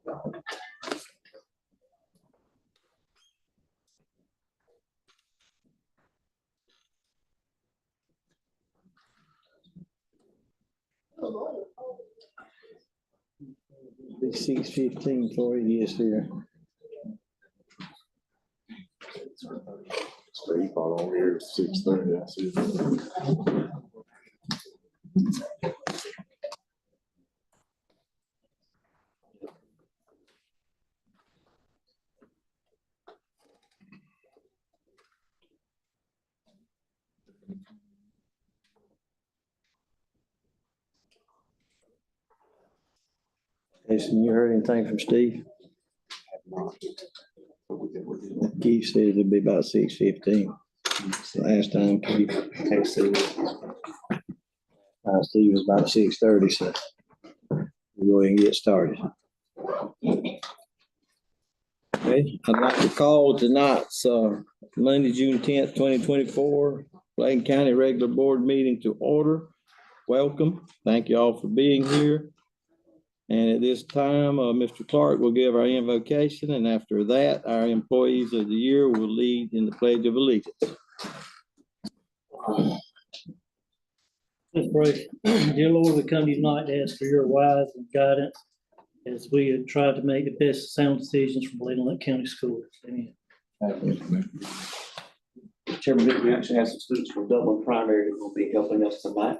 Be 6:15 for he gets here. Steve got on here at 6:30. I see. Jason, you heard anything from Steve? Keith says it'll be about 6:15. Last time Keith, Steve was about 6:30, so we'll go ahead and get started. Okay, I'd like to call tonight's Monday, June 10th, 2024, Bladen County Regular Board Meeting to order. Welcome. Thank you all for being here. And at this time, Mr. Clark will give our invocation, and after that, our employees of the year will lead in the Pledge of Allegiance. Let's pray. Dear Lord, we come to you tonight to ask for your wise and guidance as we have tried to make the best sound decisions for Bladen County Schools. Amen. Chairman, we actually have some students from Dublin Primary who will be helping us tonight.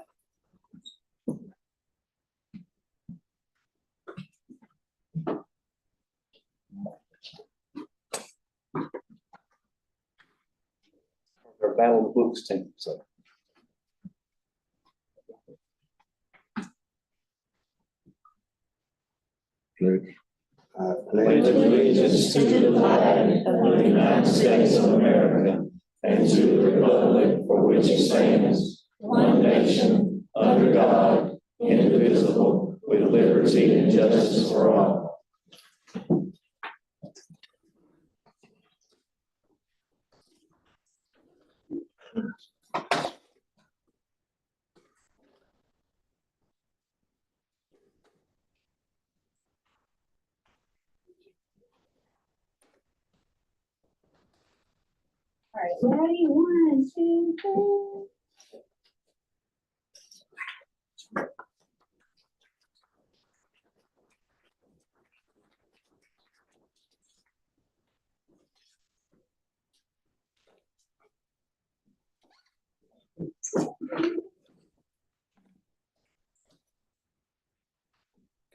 Our Battle of the Books team, so. I pledge allegiance to the flag of the United States of America and to the republic for which it stands, one nation, under God, indivisible, with liberty and justice for all. All right, ready? 1, 2, 3.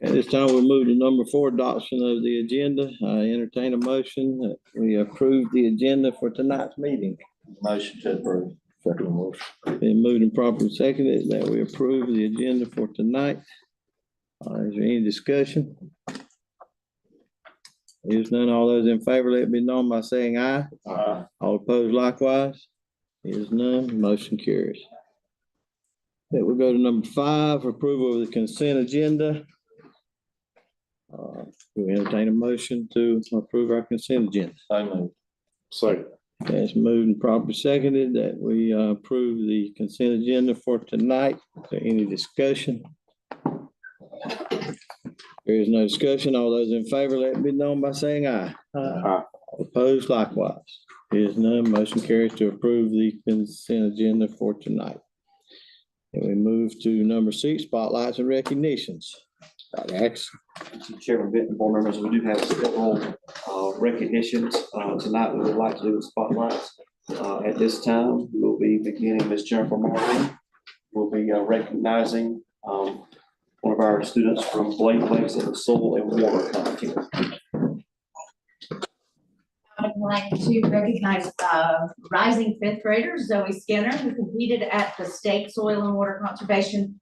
At this time, we'll move to number 4, adoption of the agenda. I entertain a motion that we approve the agenda for tonight's meeting. Motion to approve. Second motion. Been moved and properly seconded that we approve the agenda for tonight. Is there any discussion? If none, all those in favor, let it be known by saying aye. Aye. All opposed likewise. Is none, motion carries. Okay, we'll go to number 5, approval of the consent agenda. We entertain a motion to approve our consent agenda. I move. Second. It's moved and properly seconded that we approve the consent agenda for tonight. Is there any discussion? There is no discussion. All those in favor, let it be known by saying aye. Aye. Opposed likewise. There is none. Motion carries to approve the consent agenda for tonight. And we move to number 6, spotlights and recognitions. Dr. Axel. Chairman Benton, board members, we do have several recognitions tonight we would like to do with spotlights. At this time, we'll be beginning Ms. Jennifer Marlin. We'll be recognizing one of our students from Bladen Lakes in the Soil and Water Contest. I would like to recognize rising 5th grader Zoe Skinner, who competed at the state soil and water conservation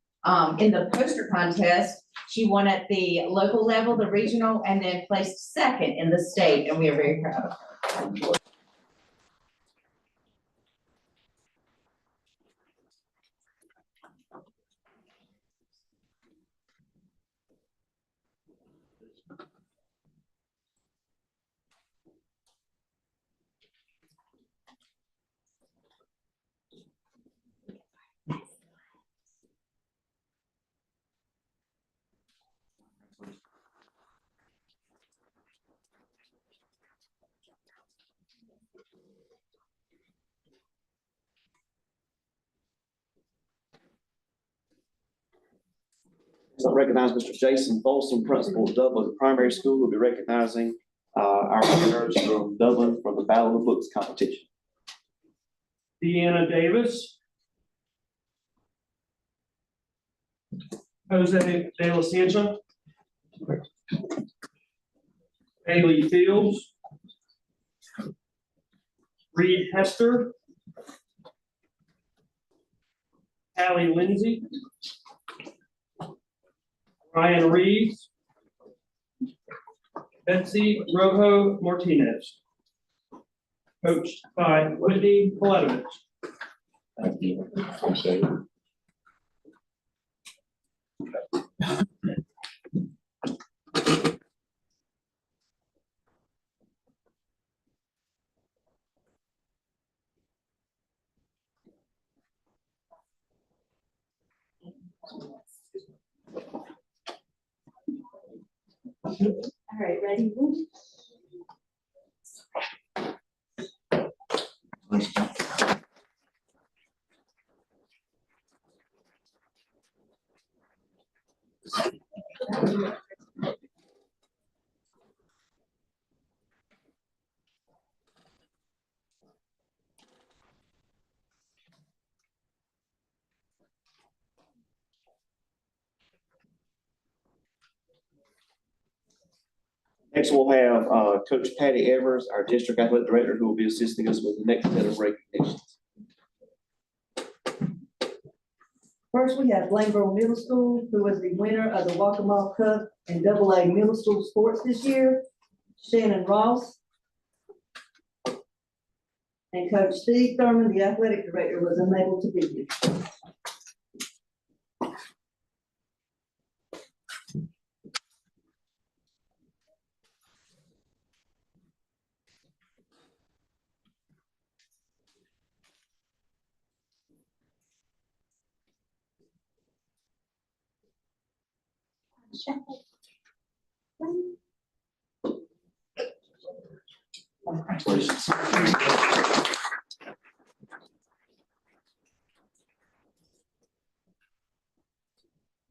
in the poster contest. She won at the local level, the regional, and then placed 2nd in the state, and we are very proud of her. So I recognize Mr. Jason Folsom, Principal of Dublin Primary School, will be recognizing our winners from Dublin from the Battle of the Books competition. Deanna Davis. Jose De La Santa. Haley Fields. Reed Hester. Allie Lindsay. Ryan Reeves. Betsy Rojo Martinez. Coached by Whitney Poletovich. Thank you. Appreciate it. All right, ready? Next, we'll have Coach Patty Evers, our District Athletic Director, who will be assisting us with the next set of recognitions. First, we have Blainboro Middle School, who was the winner of the Walk-A-Mall Cup in AA Middle School Sports this year, Shannon Ross. And Coach Steve Thurman, the athletic director, was unable to be here.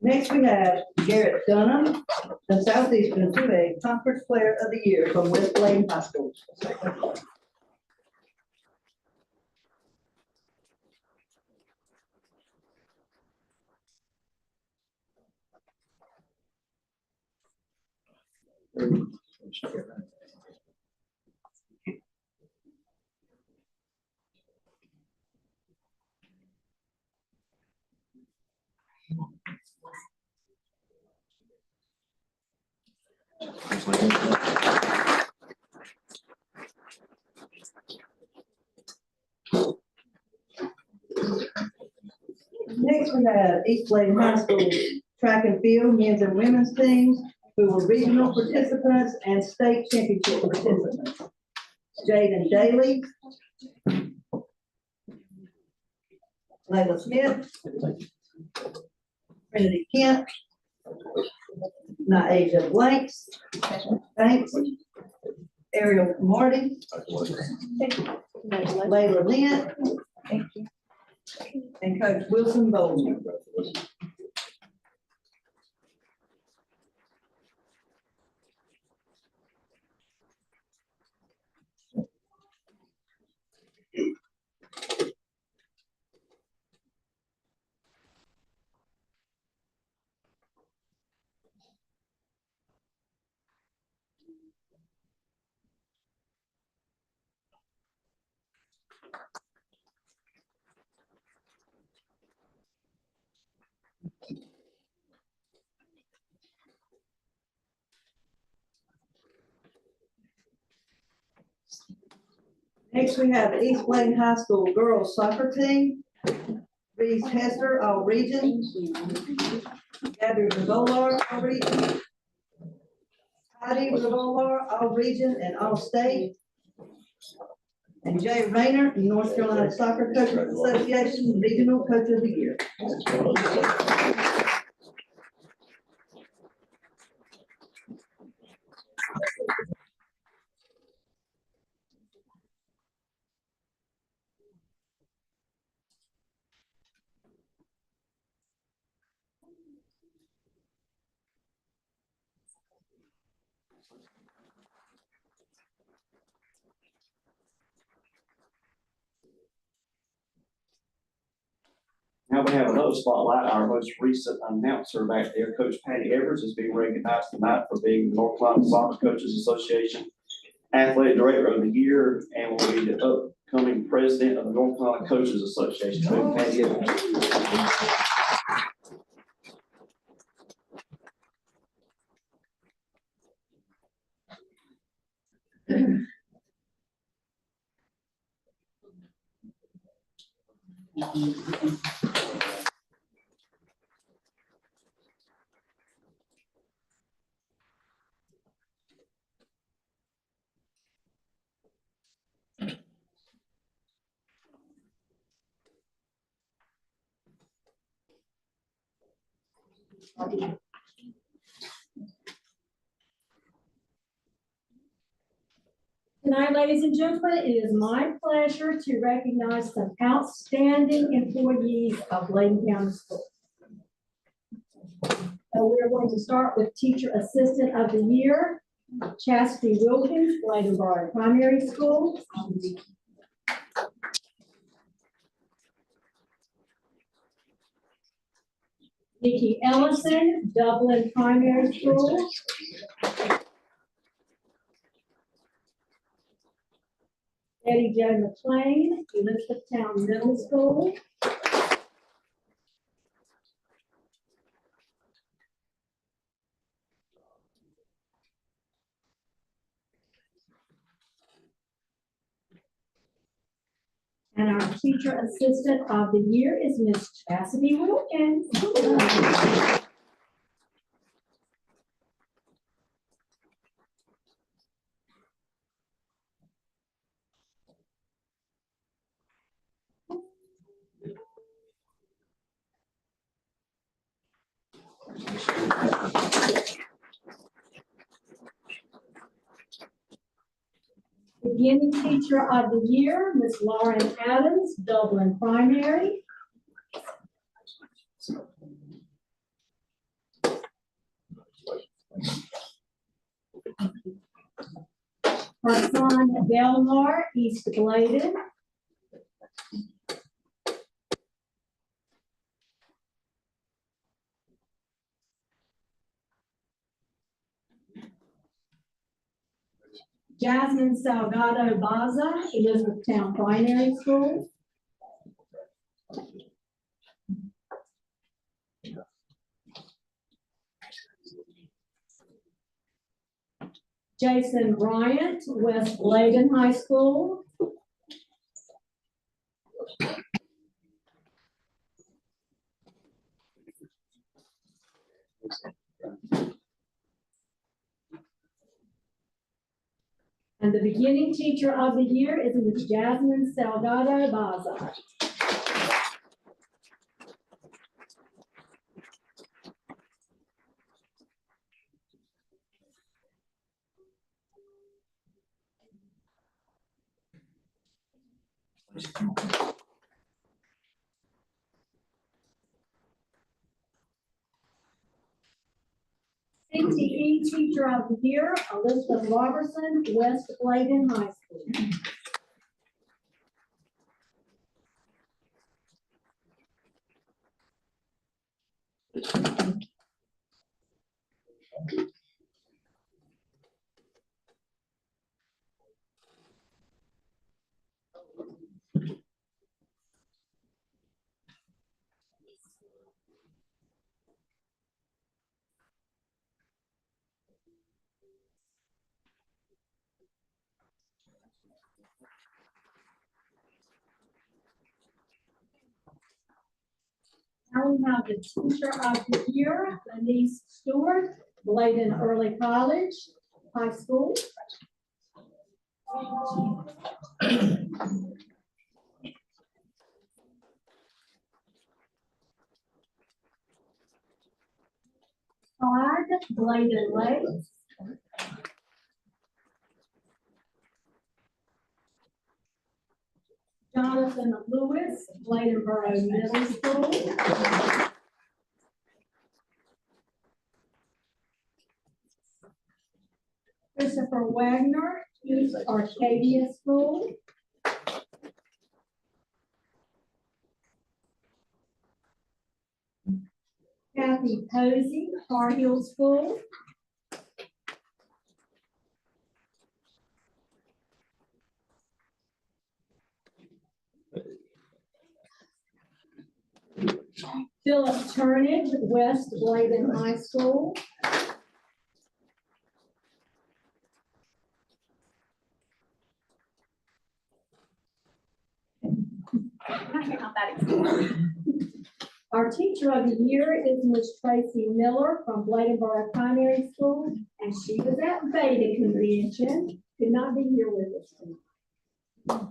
Next, we have Garrett Dunham, the Southeastern 2A Conference Player of the Year from West Blaine High School. Next, we have East Blaine High School track and field men's and women's teams who were regional participants and state championship participants. Jaden Daly, Layla Smith, Trinity Kent, Naisha Blanks, Ariel Marty, Layla Lynn, and Coach Wilson Bowles. Next, we have the East Blaine High School girls soccer team. Reese Hester, all region. Gabby Revolar, all region. Heidi Revolar, all region and all state. And Jay Rayner, North Carolina Soccer Coaches Association, Regional Coach of the Year. Now we have another spotlight. Our most recent announcer back there, Coach Patty Evers, is being recognized tonight for being the North Carolina Soccer Coaches Association Athletic Director of the Year, and will be the upcoming president of the North Carolina Coaches Association. Coach Patty Evers. Tonight, ladies and gentlemen, it is my pleasure to recognize some outstanding employees of Bladen County Schools. So we are going to start with Teacher Assistant of the Year, Chastity Wilkins, Bladen Borough Primary School. Nikki Ellison, Dublin Primary School. Eddie Jo McLean, Elizabethtown Middle School. And our Teacher Assistant of the Year is Miss Chastity Wilkins. Beginning Teacher of the Year, Miss Lauren Adams, Dublin Primary. Hassan Belmar, East Bladen. Jasmine Salgado Baza, Elizabethtown Primary School. Jason Bryant, West Bladen High School. And the beginning Teacher of the Year is Ms. Jasmine Salgado Baza. CTE Teacher of the Year, Elizabeth Robertson, West Bladen High School. Now we have the Teacher of the Year, Denise Stewart, Bladen Early College, High School. Todd, Bladen Lakes. Jonathan Lewis, Bladen Borough Middle School. Christopher Wagner, East Arcadia School. Kathy Posey, Tar Heel School. Philip Turnage, West Bladen High School. Our teacher of the year is Miss Tracy Miller from Bladenboro Primary School, and she was at Beta Convention, could not be here with us tonight.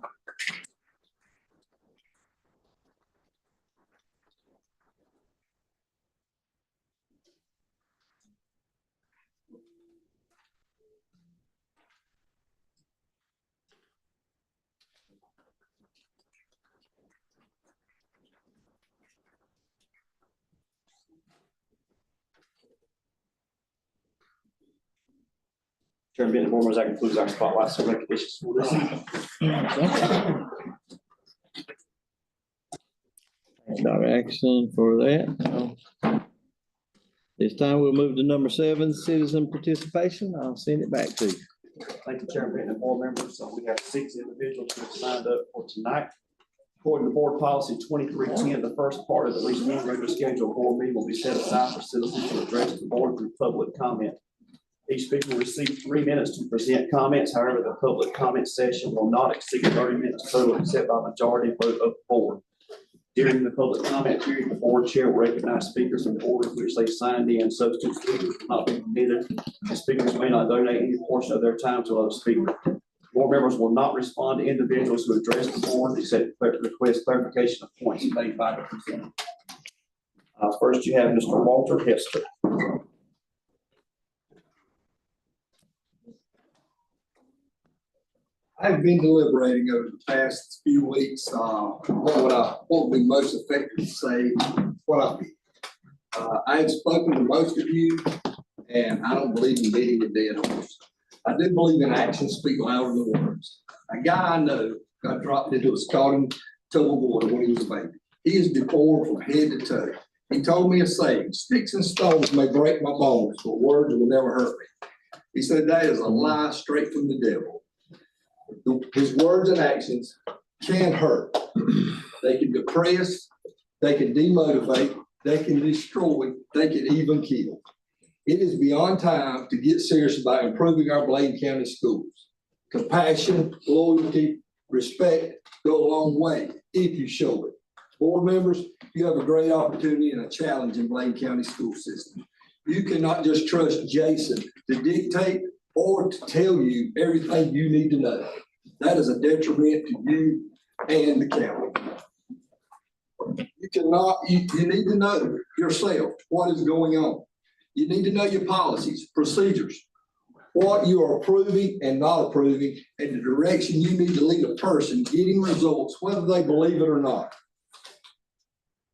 Chairman, Benton, board members, that concludes our spotlights and recognitions for this evening. Thanks, Dr. Atkinson, for that. This time we'll move to number 7, citizen participation. I'll send it back to you. Thank you, Chairman, Benton, and board members. So we have 6 individuals who have signed up for tonight. According to board policy 2310, the first part of at least one regular scheduled board meeting will be set aside for citizens to address the board through public comment. Each speaker will receive 3 minutes to present comments. However, the public comment session will not exceed 30 minutes total except by majority vote of the board. During the public comment period, the board chair will recognize speakers in the order in which they signed in. Substitute speakers will not be permitted, and speakers may not donate any portion of their time to other speakers. Board members will not respond to individuals who address the board except request clarification of points made by the presenter. First, you have Mr. Walter Hester. I've been deliberating over the past few weeks, what would be most effective to say, what I feel. I have spoken to most of you, and I don't believe in beating a dead horse. I do believe in actions speak louder than words. A guy I know got dropped into a scalding tub of water when he was a baby. He is deformed from head to toe. He told me a saying, sticks and stones may break my bones, but words will never hurt me. He said that is a lie straight from the devil. His words and actions can hurt. They can depress, they can demotivate, they can destroy, they can even kill. It is beyond time to get serious about improving our Bladen County schools. Compassion, loyalty, respect go a long way if you show it. Board members, you have a great opportunity and a challenge in Bladen County school system. You cannot just trust Jason to dictate or to tell you everything you need to know. That is a detriment to you and the county. You need to know yourself what is going on. You need to know your policies, procedures, what you are approving and not approving, and the direction you need to lead a person getting results, whether they believe it or not.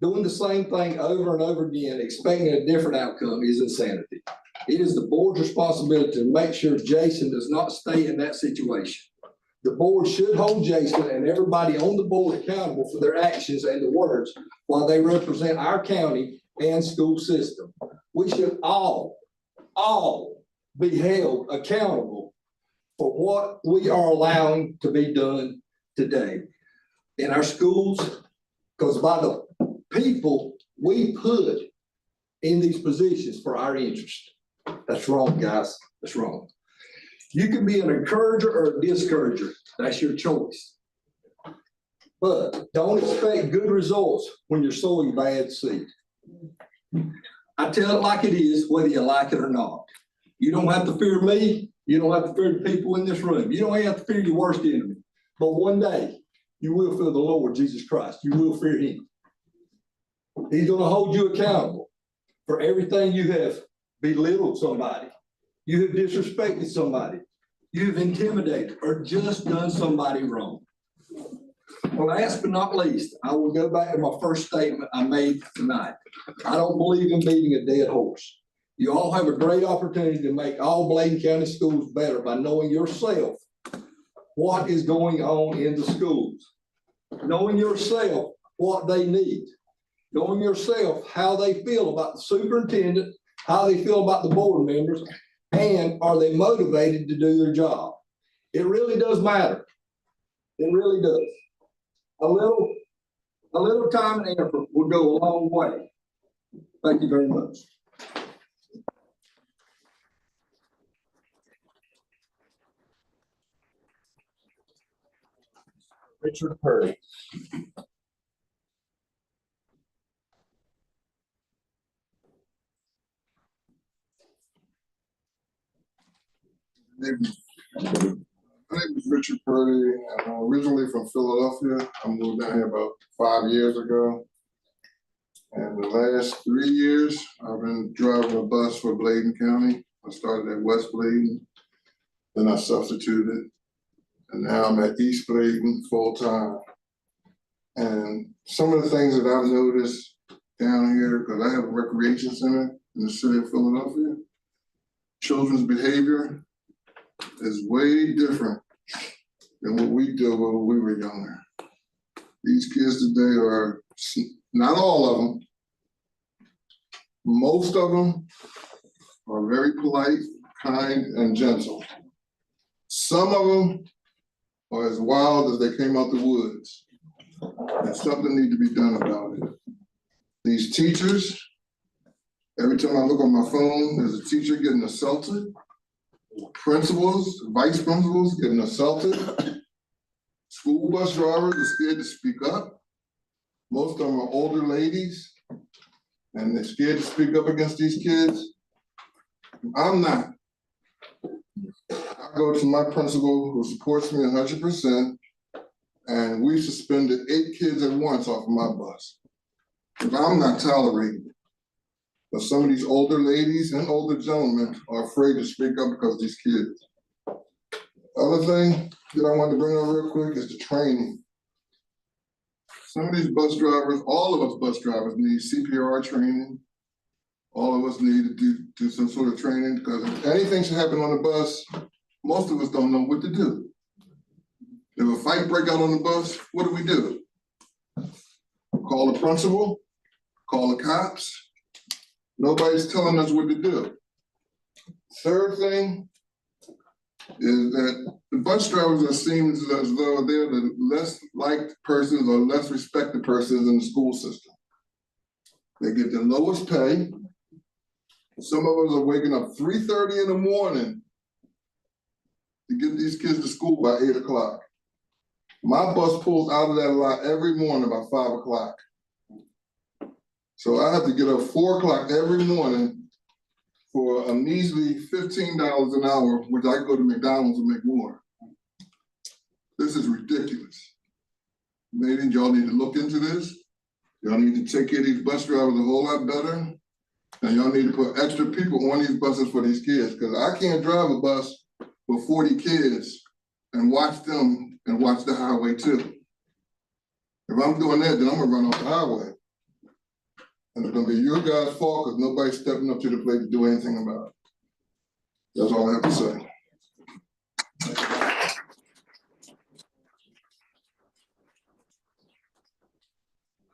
Doing the same thing over and over again, expecting a different outcome is insanity. It is the board's responsibility to make sure Jason does not stay in that situation. The board should hold Jason and everybody on the board accountable for their actions and the words while they represent our county and school system. We should all be held accountable for what we are allowing to be done today in our schools, because by the people we put in these positions for our interest. That's wrong, guys. That's wrong. You can be an encourager or a discourager. That's your choice. But don't expect good results when you're sowing bad seed. I tell it like it is, whether you like it or not. You don't have to fear me. You don't have to fear the people in this room. You don't have to fear your worst enemy. But one day, you will fear the Lord Jesus Christ. You will fear him. He's going to hold you accountable for everything you have belittled somebody. You have disrespected somebody. You've intimidated or just done somebody wrong. Well, last but not least, I will go back to my first statement I made tonight. I don't believe in beating a dead horse. You all have a great opportunity to make all Bladen County schools better by knowing yourself what is going on in the schools. Knowing yourself what they need. Knowing yourself how they feel about the superintendent, how they feel about the board members, and are they motivated to do their job? It really does matter. It really does. A little time and effort will go a long way. Thank you very much. Richard Purdy. My name is Richard Purdy, and I'm originally from Philadelphia. I moved down here about 5 years ago. And the last 3 years, I've been driving a bus for Bladen County. I started at West Bladen, then I substituted, and now I'm at East Bladen full-time. And some of the things that I've noticed down here, because I have a recreation center in the city of Philadelphia, children's behavior is way different than what we did when we were younger. These kids today are, not all of them, most of them are very polite, kind, and gentle. Some of them are as wild as they came out the woods. And something needs to be done about it. These teachers, every time I look on my phone, there's a teacher getting assaulted. Principals, vice principals getting assaulted. School bus drivers are scared to speak up. Most of them are older ladies, and they're scared to speak up against these kids. I'm not. I go to my principal who supports me 100%, and we suspended 8 kids at once off of my bus. I'm not tolerating it. But some of these older ladies and older gentlemen are afraid to speak up because of these kids. Other thing that I want to bring up real quick is the training. Some of these bus drivers, all of us bus drivers need CPR training. All of us need to do some sort of training, because if anything should happen on the bus, most of us don't know what to do. If a fight break out on the bus, what do? Call the principal, call the cops. Nobody's telling us what to do. Third thing is that the bus drivers are seen as though they're the less liked persons or less respected persons in the school system. They get the lowest pay. Some of us are waking up 3:30 in the morning to get these kids to school by 8 o'clock. My bus pulls out of that lot every morning about 5 o'clock. So I have to get up 4 o'clock every morning for a measly $15 an hour, which I go to McDonald's and make more. This is ridiculous. Maybe y'all need to look into this. Y'all need to take care of these bus drivers a whole lot better. And y'all need to put extra people on these buses for these kids, because I can't drive a bus with 40 kids and watch them and watch the highway too. If I'm doing that, then I'm gonna run off the highway. And it's gonna be your guys' fault because nobody's stepping up to the plate to do anything about it. That's all I have to say.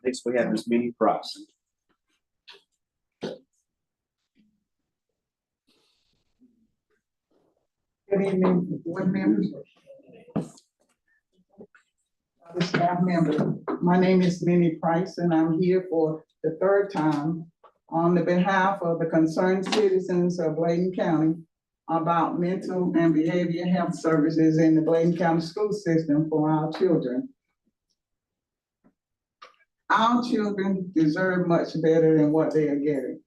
Next, we have Ms. Minnie Price. Good evening, board members. Other staff members. My name is Minnie Price, and I'm here for the 3rd time on the behalf of the concerned citizens of Bladen County about mental and behavioral health services in the Bladen County school system for our children. Our children deserve much better than what they are getting.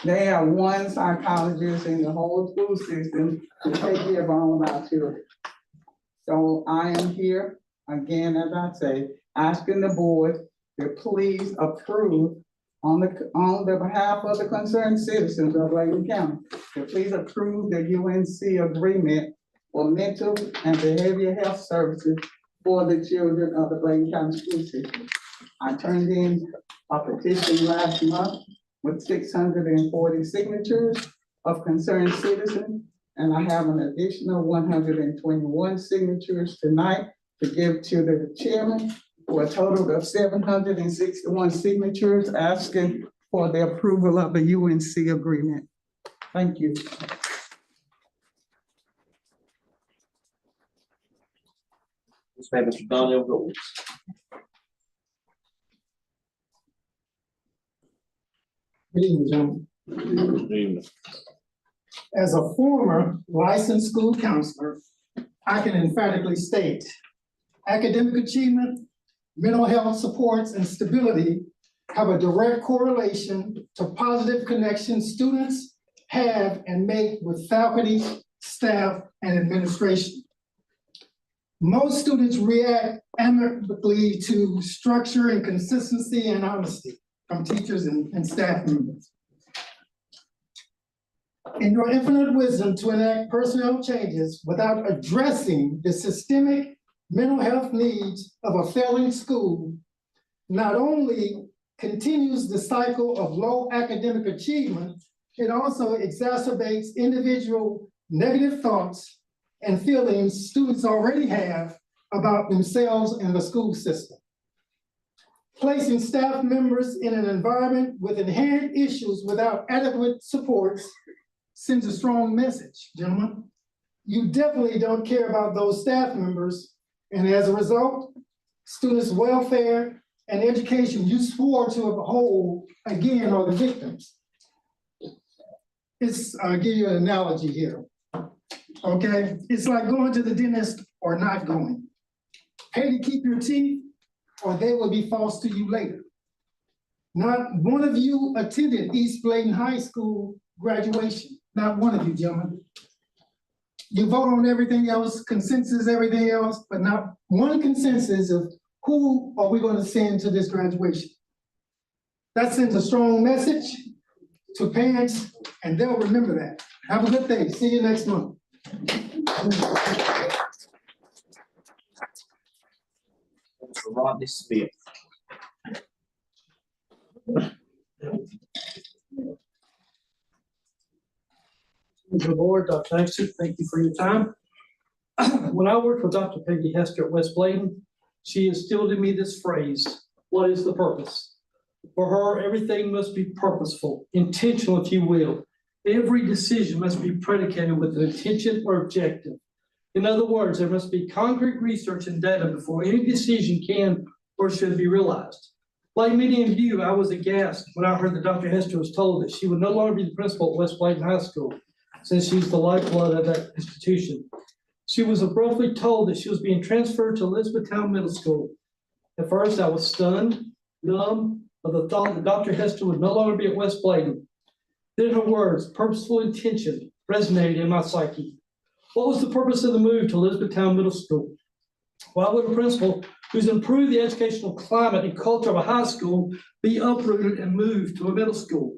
They have one psychologist in the whole school system to take care of all of our children. So I am here, again, as I say, asking the board to please approve on the behalf of the concerned citizens of Bladen County, to please approve the UNC agreement for mental and behavioral health services for the children of the Bladen County school system. I turned in a petition last month with 640 signatures of concerned citizens. And I have an additional 121 signatures tonight to give to the chairman for a total of 761 signatures asking for the approval of the UNC agreement. Thank you. Mr. Donnell Gold. Good evening, gentlemen. As a former licensed school counselor, I can emphatically state academic achievement, mental health supports, and stability have a direct correlation to positive connections students have and make with faculty, staff, and administration. Most students react amicably to structure and consistency and honesty from teachers and staff members. In your infinite wisdom to enact personnel changes without addressing the systemic mental health needs of a failing school, not only continues the cycle of low academic achievement, it also exacerbates individual negative thoughts and feelings students already have about themselves and the school system. Placing staff members in an environment with inherent issues without adequate supports sends a strong message, gentlemen. You definitely don't care about those staff members, and as a result, students' welfare and education you swore to uphold again are the victims. I'll give you an analogy here. Okay, it's like going to the dentist or not going. Pay to keep your teeth, or they will be false to you later. Not one of you attended East Bladen High School graduation. Not one of you, gentlemen. You vote on everything else, consensus, everything else, but not one consensus of who are we going to send to this graduation. That sends a strong message to parents, and they'll remember that. Have a good day. See you next month. Mr. Rodney Smith. The board, Dr. Axel, thank you for your time. When I worked with Dr. Peggy Hester at West Bladen, she instilled in me this phrase, what is the purpose? For her, everything must be purposeful, intentional, if you will. Every decision must be predicated with an intention or objective. In other words, there must be concrete research and data before any decision can or should be realized. Like many of you, I was aghast when I heard that Dr. Hester was told that she would no longer be the principal at West Bladen High School, since she's the lifeblood of that institution. She was abruptly told that she was being transferred to Elizabethtown Middle School. At first, I was stunned, numb, of the thought that Dr. Hester would no longer be at West Bladen. Then her words, purposeful intention, resonated in my psyche. What was the purpose of the move to Elizabethtown Middle School? Why would a principal who's improved the educational climate and culture of a high school be uprooted and moved to a middle school?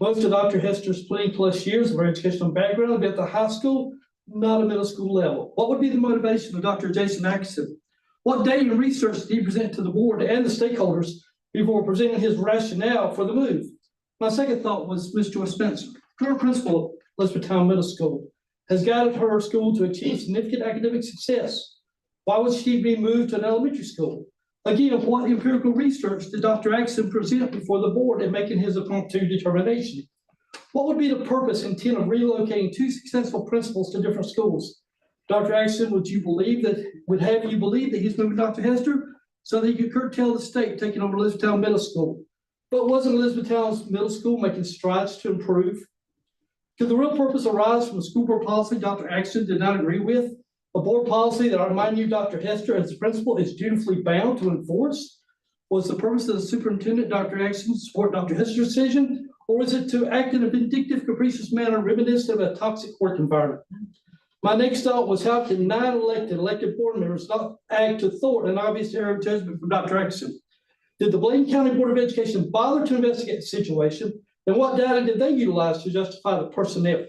Most of Dr. Hester's 20+ years of her educational background have been at the high school, not a middle school level. What would be the motivation of Dr. Jason Atkinson? What data and research did he present to the board and the stakeholders before presenting his rationale for the move? My second thought was Ms. Joy Spencer, current principal of Elizabethtown Middle School, has guided her school to achieve significant academic success. Why would she be moved to an elementary school? Again, what empirical research did Dr. Atkinson present before the board in making his impromptu determination? What would be the purpose and intent of relocating two successful principals to different schools? Dr. Atkinson, would have you believe that he's moving Dr. Hester so that he could curtail the state taking over Elizabethtown Middle School? But wasn't Elizabethtown Middle School making strides to improve? Could the real purpose arise from a school board policy Dr. Atkinson did not agree with? A board policy that I remind you, Dr. Hester, as the principal, is dutifully bound to enforce? Was the purpose of the superintendent, Dr. Atkinson, to support Dr. Hester's decision? Or is it to act in a vindictive, capricious manner reminiscent of a toxic work environment? My next thought was, how can 9 elected board members not act to thwart an obvious error of judgment from Dr. Atkinson? Did the Bladen County Board of Education bother to investigate the situation? And what data did they utilize to justify the personnel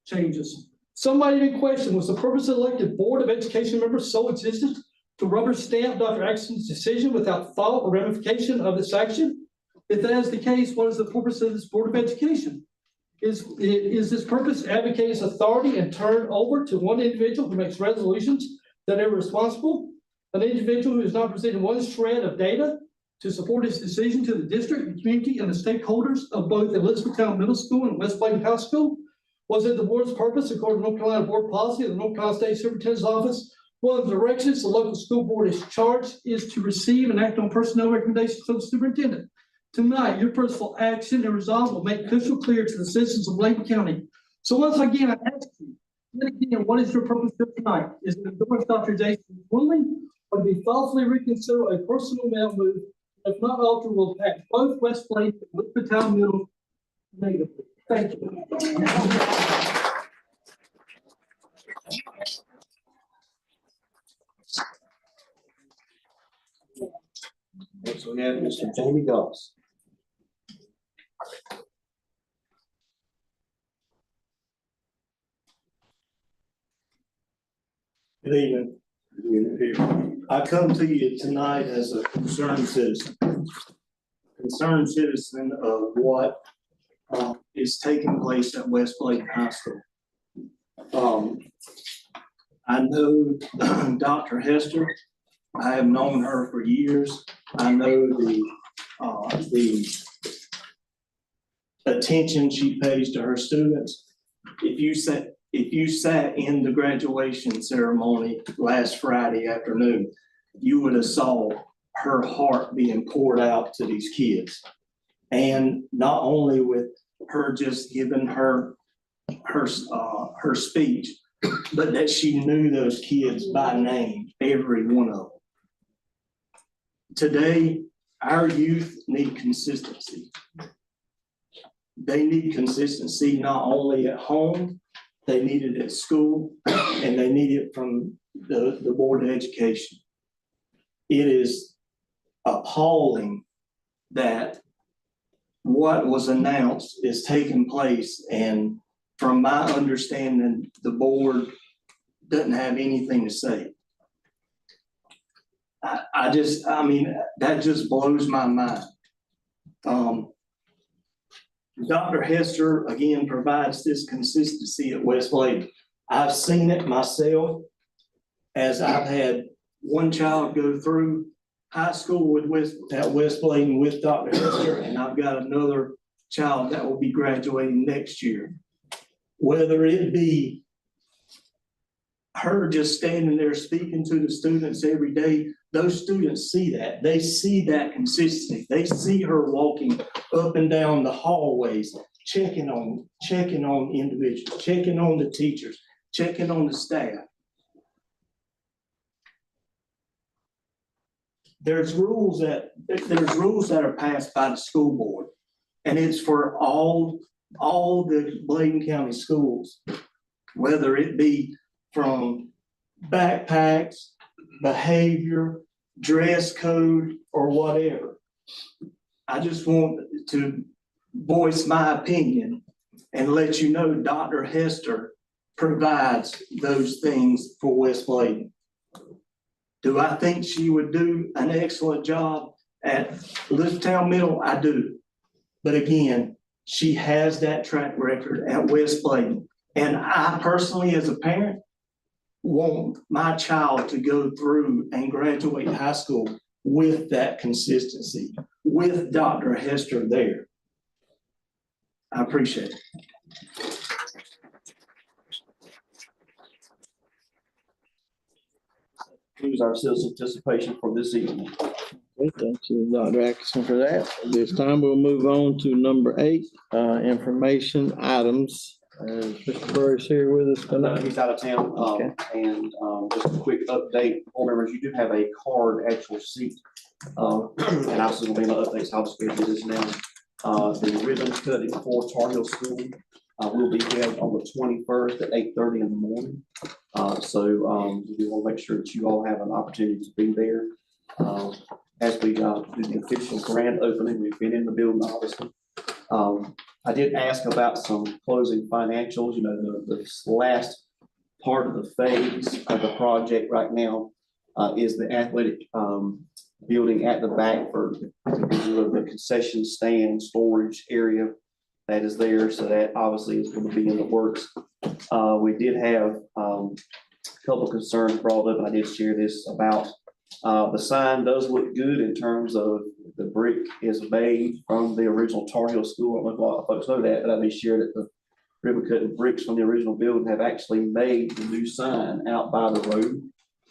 changes? Somebody even questioned, was the purpose of the elected Board of Education members so existent to rubber stamp Dr. Atkinson's decision without thought or ramification of this action? If that is the case, what is the purpose of this Board of Education? Is this purpose to advocate its authority and turn over to one individual who makes resolutions that are irresponsible? An individual who is not presenting one shred of data to support his decision to the district, the community, and the stakeholders of both Elizabethtown Middle School and West Bladen High School? Was it the board's purpose, according to North Carolina Board Policy of the North Carolina State Superintendent's Office, one of the directions the local school board is charged is to receive and act on personnel recommendations from the superintendent? Tonight, your personal action and resolve will make crystal clear to the citizens of Bladen County. So once again, I ask you, yet again, what is your purpose for tonight? Is it to endorse Dr. Jason's ruling, or to be thoughtfully reconsider a personal mail move? If not altered, will impact both West Bladen and Elizabethtown Middle negatively. Thank you. Next we have Mr. Jamie Goss. Good evening. I come to you tonight as a concerned citizen of what is taking place at West Bladen High School. I know Dr. Hester. I have known her for years. I know the attention she pays to her students. If you sat in the graduation ceremony last Friday afternoon, you would have saw her heart being poured out to these kids. And not only with her just giving her speech, but that she knew those kids by name, every one of them. Today, our youth need consistency. They need consistency not only at home, they need it at school, and they need it from the Board of Education. It is appalling that what was announced is taking place, and from my understanding, the board doesn't have anything to say. I mean, that just blows my mind. Dr. Hester, again, provides this consistency at West Bladen. I've seen it myself as I've had one child go through high school at West Bladen with Dr. Hester, and I've got another child that will be graduating next year. Whether it be her just standing there speaking to the students every day, those students see that. They see that consistency. They see her walking up and down the hallways, checking on individuals, checking on the teachers, checking on the staff. There's rules that are passed by the school board, and it's for all the Bladen County schools, whether it be from backpacks, behavior, dress code, or whatever. I just want to voice my opinion and let you know Dr. Hester provides those things for West Bladen. Do I think she would do an excellent job at Elizabethtown Middle? I do. But again, she has that track record at West Bladen. And I personally, as a parent, want my child to go through and graduate high school with that consistency, with Dr. Hester there. I appreciate it. Concludes our citizen participation for this evening. Okay, thank you, Dr. Atkinson, for that. This time we'll move on to number 8, information items. Mr. Burris here with us tonight. He's out of town, Okay. and just a quick update, board members, you do have a card actual seat. And obviously we'll be able to update how the schedule is now. The ribbon cutting for Tar Heel School will be held on the 21st at 8:30 in the morning. So we will make sure that you all have an opportunity to be there. As we do the official grand opening, we've been in the building, obviously. I did ask about some closing financials, the last part of the phase of the project right now is the athletic building at the back for the concession stand storage area that is there. So that obviously is going to be in the works. We did have a couple of concerns brought up, and I did share this about the sign does look good in terms of the brick is made from the original Tar Heel School. I don't know if a lot of folks know that, but I made sure that the ribbon cutting bricks from the original building have actually made the new sign out by the road,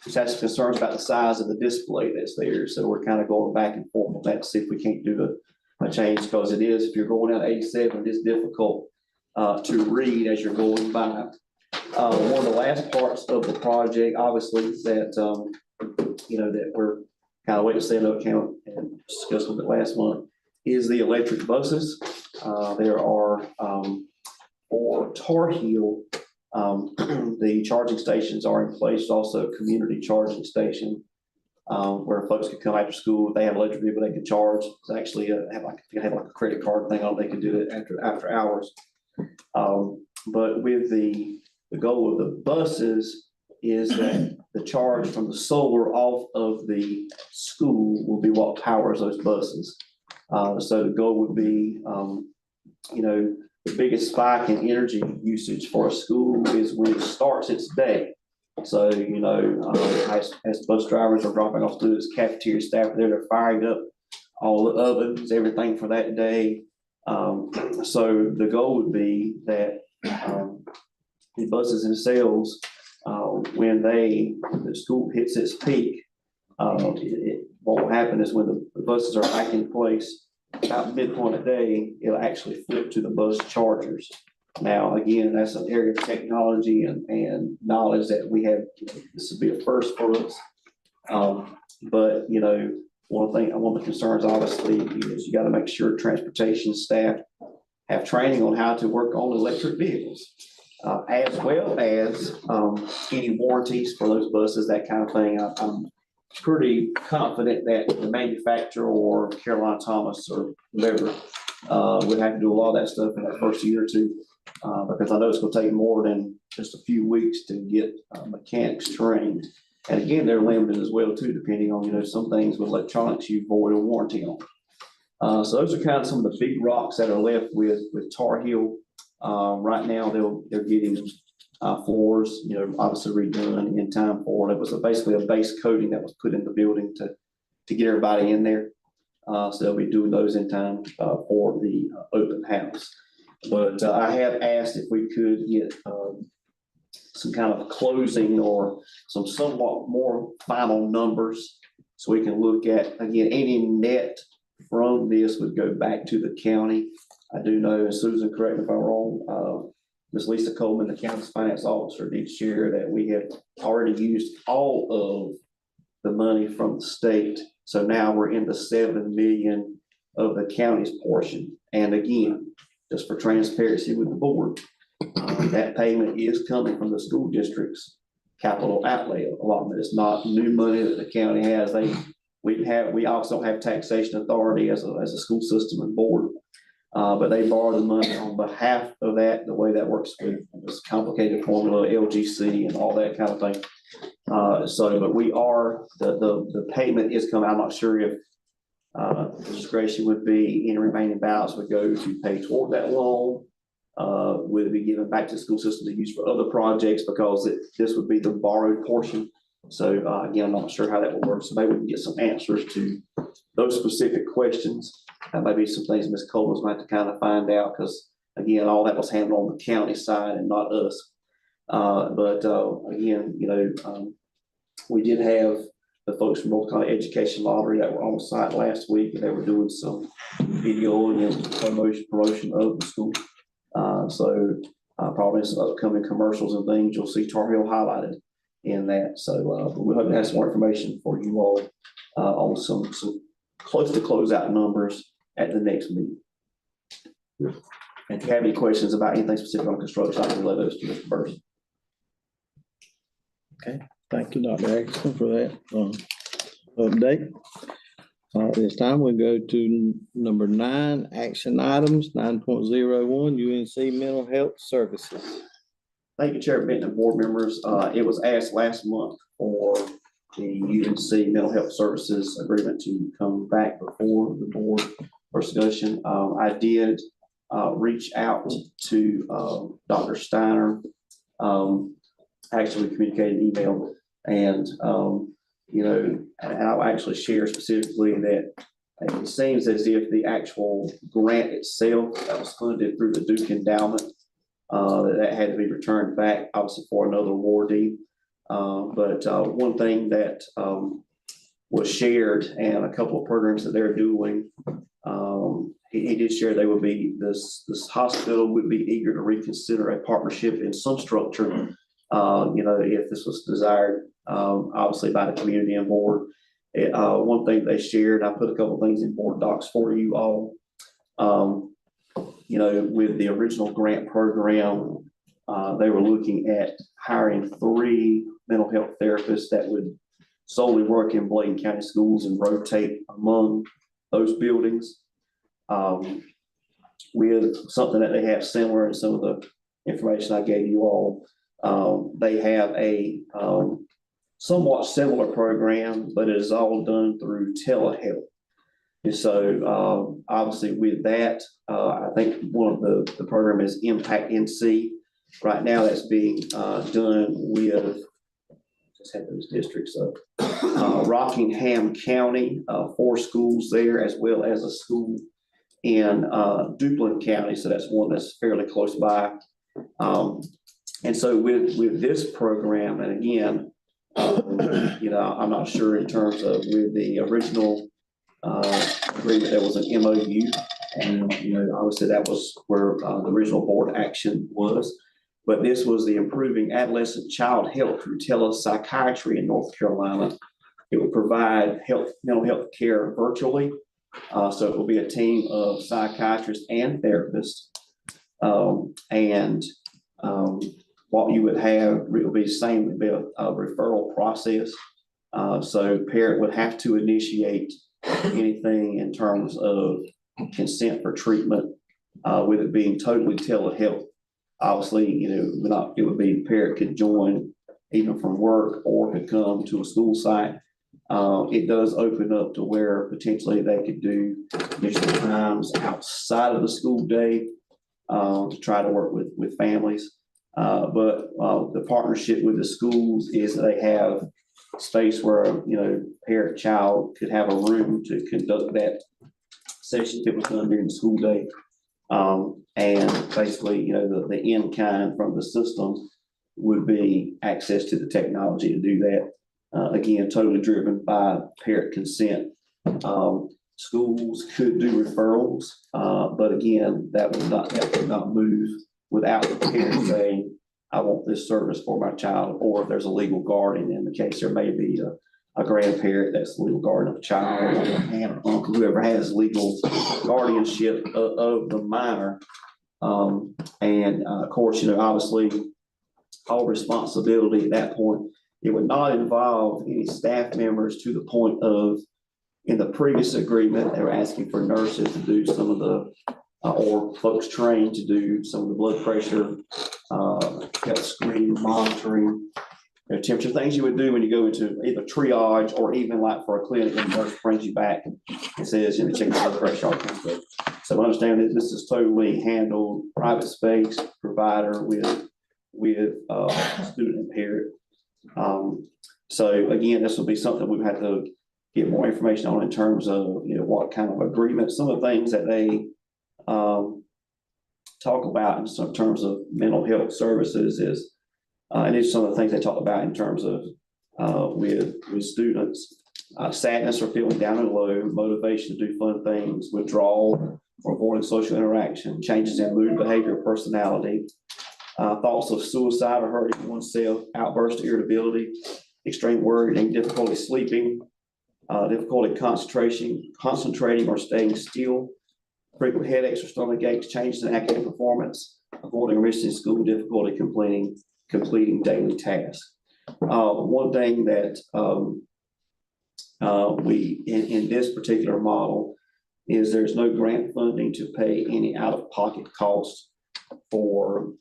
which has concerns about the size of the display that's there. So we're kind of going back and forth on that to see if we can't do a change, because it is, if you're going down 87, it's difficult to read as you're going by. One of the last parts of the project, obviously, that that we're kind of waiting to stand up count and discuss with it last month, is the electric buses. There are for Tar Heel, the charging stations are in place. Also, a community charging station where folks can come after school. If they have electric vehicle, they can charge. It's actually have like a credit card thing on. They can do it after hours. But with the goal of the buses is that the charge from the solar off of the school will be what powers those buses. So the goal would be, the biggest spike in energy usage for a school is when it starts its day. So, as bus drivers are dropping off students, cafeteria staff are there, they're firing up all the ovens, everything for that day. So the goal would be that the buses themselves, when the school hits its peak, what will happen is when the buses are back in place, about midpoint of the day, it'll actually flip to the bus chargers. Now, again, that's an area of technology and knowledge that we have. This would be a first for us. But one of the concerns obviously is you got to make sure transportation staff have training on how to work on electric vehicles, as well as any warranties for those buses, that kind of thing. I'm pretty confident that the manufacturer or Caroline Thomas or whoever would have to do a lot of that stuff in the first year or two, because I know it's going to take more than just a few weeks to get mechanics trained. And again, they're limited as well too, depending on some things with electronics you void a warranty on. So those are kind of some of the big rocks that are left with Tar Heel. Right now, they're getting floors, obviously redone in time for it. It was basically a base coating that was put in the building to get everybody in there. So they'll be doing those in time for the open house. But I have asked if we could get some kind of closing or some somewhat more final numbers, so we can look at, again, any net from this would go back to the county. I do know, and Susan, correct me if I'm wrong, Ms. Lisa Coleman, the county's finance officer, did share that we have already used all of the money from the state. So now we're in the 7 million of the county's portion. And again, just for transparency with the board, that payment is coming from the school district's capital outlay allotment. It's not new money that the county has. We also have taxation authority as a school system and board. But they borrow the money on behalf of that. The way that works with this complicated formula, LGC and all that kind of thing. But we are, the payment is coming. I'm not sure if discretion would be any remaining balance would go to pay toward that loan. Would it be given back to the school system to use for other projects, because this would be the borrowed portion. So again, I'm not sure how that will work. So maybe we can get some answers to those specific questions. Maybe some things Ms. Coleman's might have to kind of find out, because again, all that was handled on the county side and not us. Again, we did have the folks from North Carolina Education Lottery that were on site last week, and they were doing some videoing and promotion of the school. Probably some upcoming commercials and things, you'll see Tar Heel highlighted in that. So we hope to have some more information for you all on some close to closeout numbers at the next meeting. And if you have any questions about anything specific on construction, I can let those to Mr. Burson. Okay, thank you, Dr. Atkinson, for that update. This time we go to number 9, action items, 9.01, UNC Mental Health Services. Thank you, Chair Benton and board members. It was asked last month for the UNC Mental Health Services Agreement to come back before the board for discussion. I did reach out to Dr. Steiner, actually communicated an email, and and I'll actually share specifically that it seems as if the actual grant itself that was funded through the Duke Endowment, that had to be returned back, obviously for another awardee. But one thing that was shared, and a couple of programs that they're doing, he did share they would be, this hospital would be eager to reconsider a partnership in some structure, if this was desired, obviously by the community and board. One thing they shared, I put a couple of things in board docs for you all. With the original grant program, they were looking at hiring 3 mental health therapists that would solely work in Bladen County schools and rotate among those buildings. With something that they have similar in some of the information I gave you all, they have a somewhat similar program, but it is all done through telehealth. And so obviously with that, I think one of the program is Impact NC. Right now that's being done with, just had those districts up, Rockingham County, 4 schools there, as well as a school in Duplin County. So that's one that's fairly close by. And so with this program, and again, I'm not sure in terms of with the original agreement, there was an MOU, and obviously that was where the original board action was. But this was the Improving Adolescent Child Health through Telepsychiatry in North Carolina. It will provide mental health care virtually. So it will be a team of psychiatrists and therapists. What you would have will be the same, would be a referral process. So parent would have to initiate anything in terms of consent for treatment, with it being totally telehealth. Obviously, it would be the parent could join even from work or could come to a school site. It does open up to where potentially they could do additional times outside of the school day to try to work with families. But the partnership with the schools is they have space where, parent child could have a room to conduct that session that was done during the school day. And basically, the in-kind from the system would be access to the technology to do that. Again, totally driven by parent consent. Schools could do referrals, but again, that would not move without the parent saying, I want this service for my child, or if there's a legal guardian in the case, there may be a grandparent that's the legal guardian of a child, or an aunt or uncle, whoever has legal guardianship of the minor. Of course, obviously, all responsibility at that point. It would not involve any staff members to the point of, in the previous agreement, they were asking for nurses to do some of the, or folks trained to do some of the blood pressure, health screening, monitoring, temperature, things you would do when you go into either triage or even like for a clinic, and the nurse brings you back and says, check the blood pressure, all kinds of. So I understand that this is totally handled private space provider with student and parent. So again, this will be something we've had to get more information on in terms of, what kind of agreement, some of the things that they talk about in some terms of mental health services is, and it's some of the things they talk about in terms of with students, sadness or feeling down and low, motivation to do fun things, withdrawal or avoiding social interaction, changes in mood, behavior, personality, thoughts of suicide or hurting oneself, outburst of irritability, extreme worrying, difficulty sleeping, difficulty concentrating or staying still, frequent headaches or stomach aches, changes in academic performance, avoiding or missing school, difficulty completing daily tasks. One thing that we, in this particular model, is there's no grant funding to pay any out-of-pocket costs for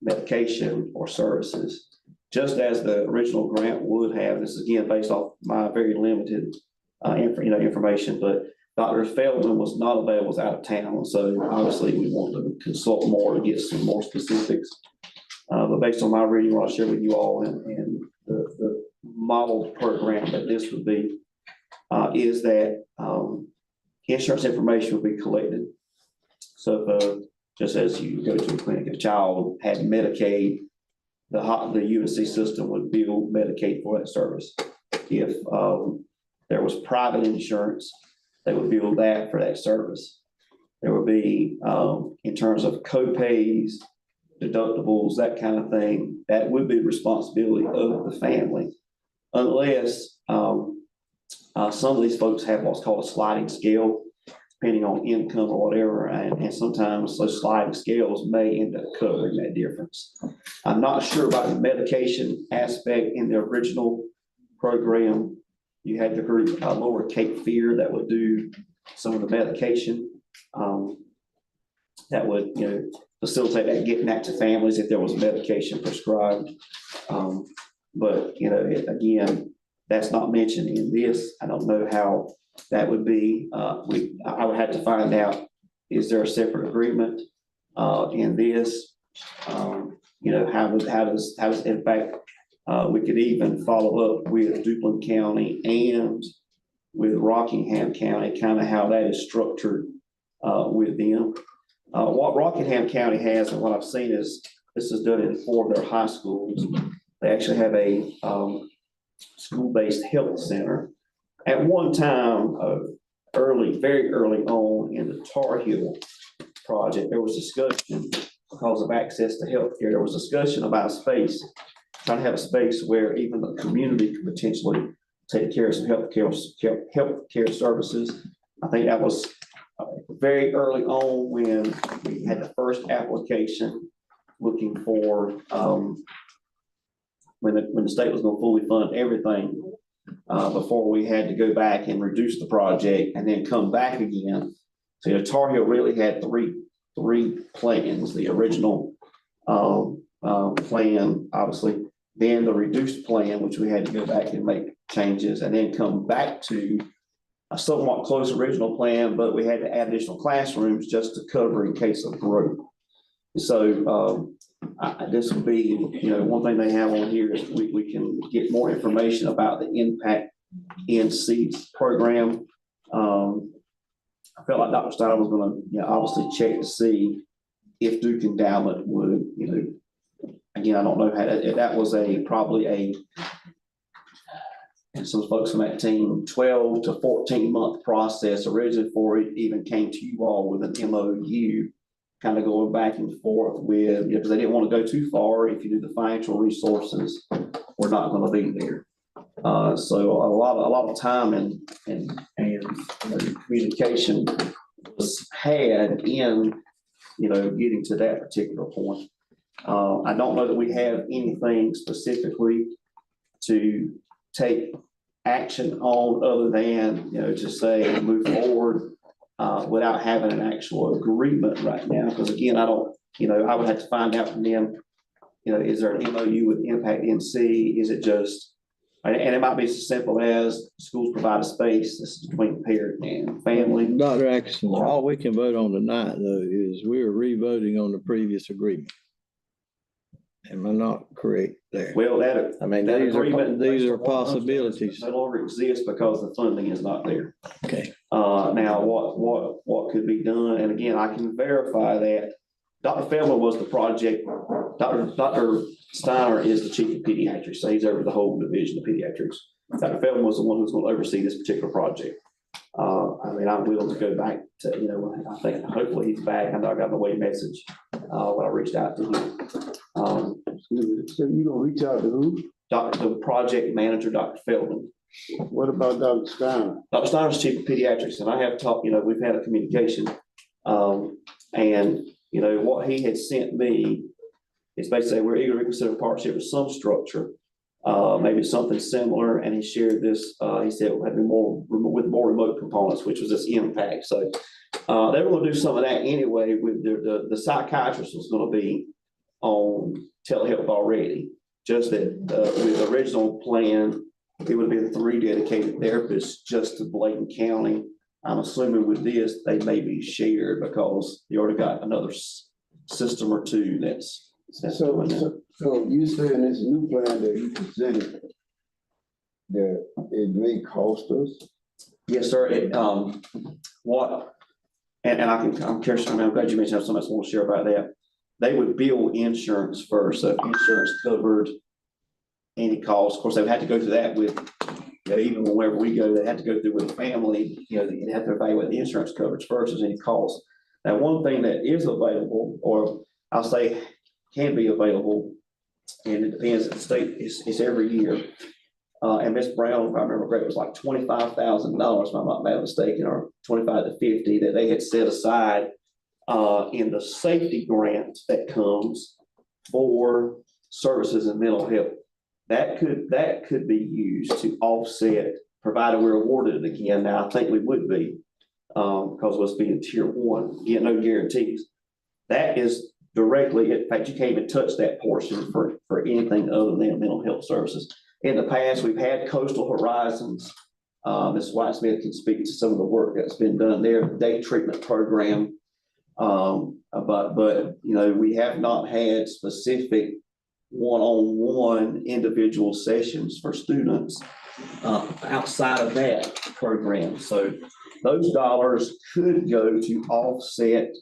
medication or services. just as the original grant would have. This is again based off my very limited information, but Dr. Feldman was not available, was out of town, so obviously we want to consult more to get some more specifics. But based on my reading, what I'll share with you all and the model program that this would be, is that insurance information will be collected. So just as you go to a clinic, if a child had Medicaid, the UNC system would bill Medicaid for that service. If there was private insurance, they would bill that for that service. There would be, in terms of co-pays, deductibles, that kind of thing, that would be the responsibility of the family. Unless some of these folks have what's called a sliding scale, depending on income or whatever, and sometimes those sliding scales may end up covering that difference. I'm not sure about the medication aspect in the original program. You had the group Lower Cape Fear that would do some of the medication that would, facilitate that, getting that to families if there was medication prescribed. But, again, that's not mentioned in this. I don't know how that would be. I would have to find out, is there a separate agreement in this? How does in fact, we could even follow up with Duplin County and with Rockingham County, kind of how that is structured with them. What Rockingham County has, and what I've seen is, this is done in 4 of their high schools. They actually have a school-based health center. At one time, very early on in the Tar Heel project, there was discussion because of access to healthcare. There was discussion about space, trying to have a space where even the community could potentially take care of some healthcare services. I think that was very early on when we had the first application looking for when the state was going to fully fund everything before we had to go back and reduce the project and then come back again. So Tar Heel really had three plans: the original plan, obviously, then the reduced plan, which we had to go back and make changes, and then come back to a somewhat close original plan, but we had to add additional classrooms just to cover in case of growth. So this will be, one thing they have on here is we can get more information about the Impact NC program. I felt like Dr. Steiner was going to, obviously check to see if Duke Endowment would, again, I don't know how that was and some folks from that team, 12 to 14 month process originally before it even came to you all with an MOU, kind of going back and forth with, because they didn't want to go too far. If you do the financial resources, we're not going to be there. So a lot of time and communication was had in, getting to that particular point. I don't know that we have anything specifically to take action on other than, to say move forward without having an actual agreement right now. Because again, I would have to find out from them, is there an MOU with Impact NC? Is it just, and it might be as simple as schools provide a space. This is between parent and family. Dr. Atkinson, all we can vote on tonight, though, is we're re-voting on the previous agreement. Am I not correct there? Well, these are possibilities. No longer exists because the funding is not there. Okay. Now, what could be done? And again, I can verify that Dr. Feldman was the project. Dr. Steiner is the chief of pediatrics, so he's over the whole division of pediatrics. Dr. Feldman was the one who's going to oversee this particular project. I'm willing to go back to, I think hopefully he's back. I know I got the way message when I reached out to him. So you gonna reach out to who? The project manager, Dr. Feldman. What about Dr. Steiner? Dr. Steiner's chief of pediatrics, and I have talked, we've had a communication. And what he had sent me is basically we're eager to reconsider partnership with some structure, maybe something similar. And he shared this, he said it would be more remote components, which was this Impact. So they were going to do some of that anyway. With the psychiatrist was going to be on telehealth already. just that, with the original plan, it would have been 3 dedicated therapists just to Bladen County. I'm assuming with this, they may be shared because you already got another system or 2 that's doing that. So you saying this new plan that you presented, that it may cost us? Yes, sir. What, and I'm curious, I'm glad you mentioned something else I want to share about that. They would bill insurance first, so if insurance covered any cost, of course, they would have to go through that with, even whenever we go, they have to go through with the family, they have to evaluate the insurance coverage first as any cost. Now, one thing that is available, or I'll say can be available, and it depends, the state, it's every year. And Ms. Brown, if I remember correctly, was like $25,000, if I'm not mistaken, or 25 to 50 that they had set aside in the safety grant that comes for services in mental health. That could be used to offset, provided we're awarded it again. Now, I think we would be, because of us being tier 1, again, no guarantees. That is directly, in fact, you can't even touch that portion for anything other than mental health services. In the past, we've had Coastal Horizons. Ms. Whitesmith can speak to some of the work that's been done there, the day treatment program. But we have not had specific one-on-one individual sessions for students outside of that program. So those dollars could go to offset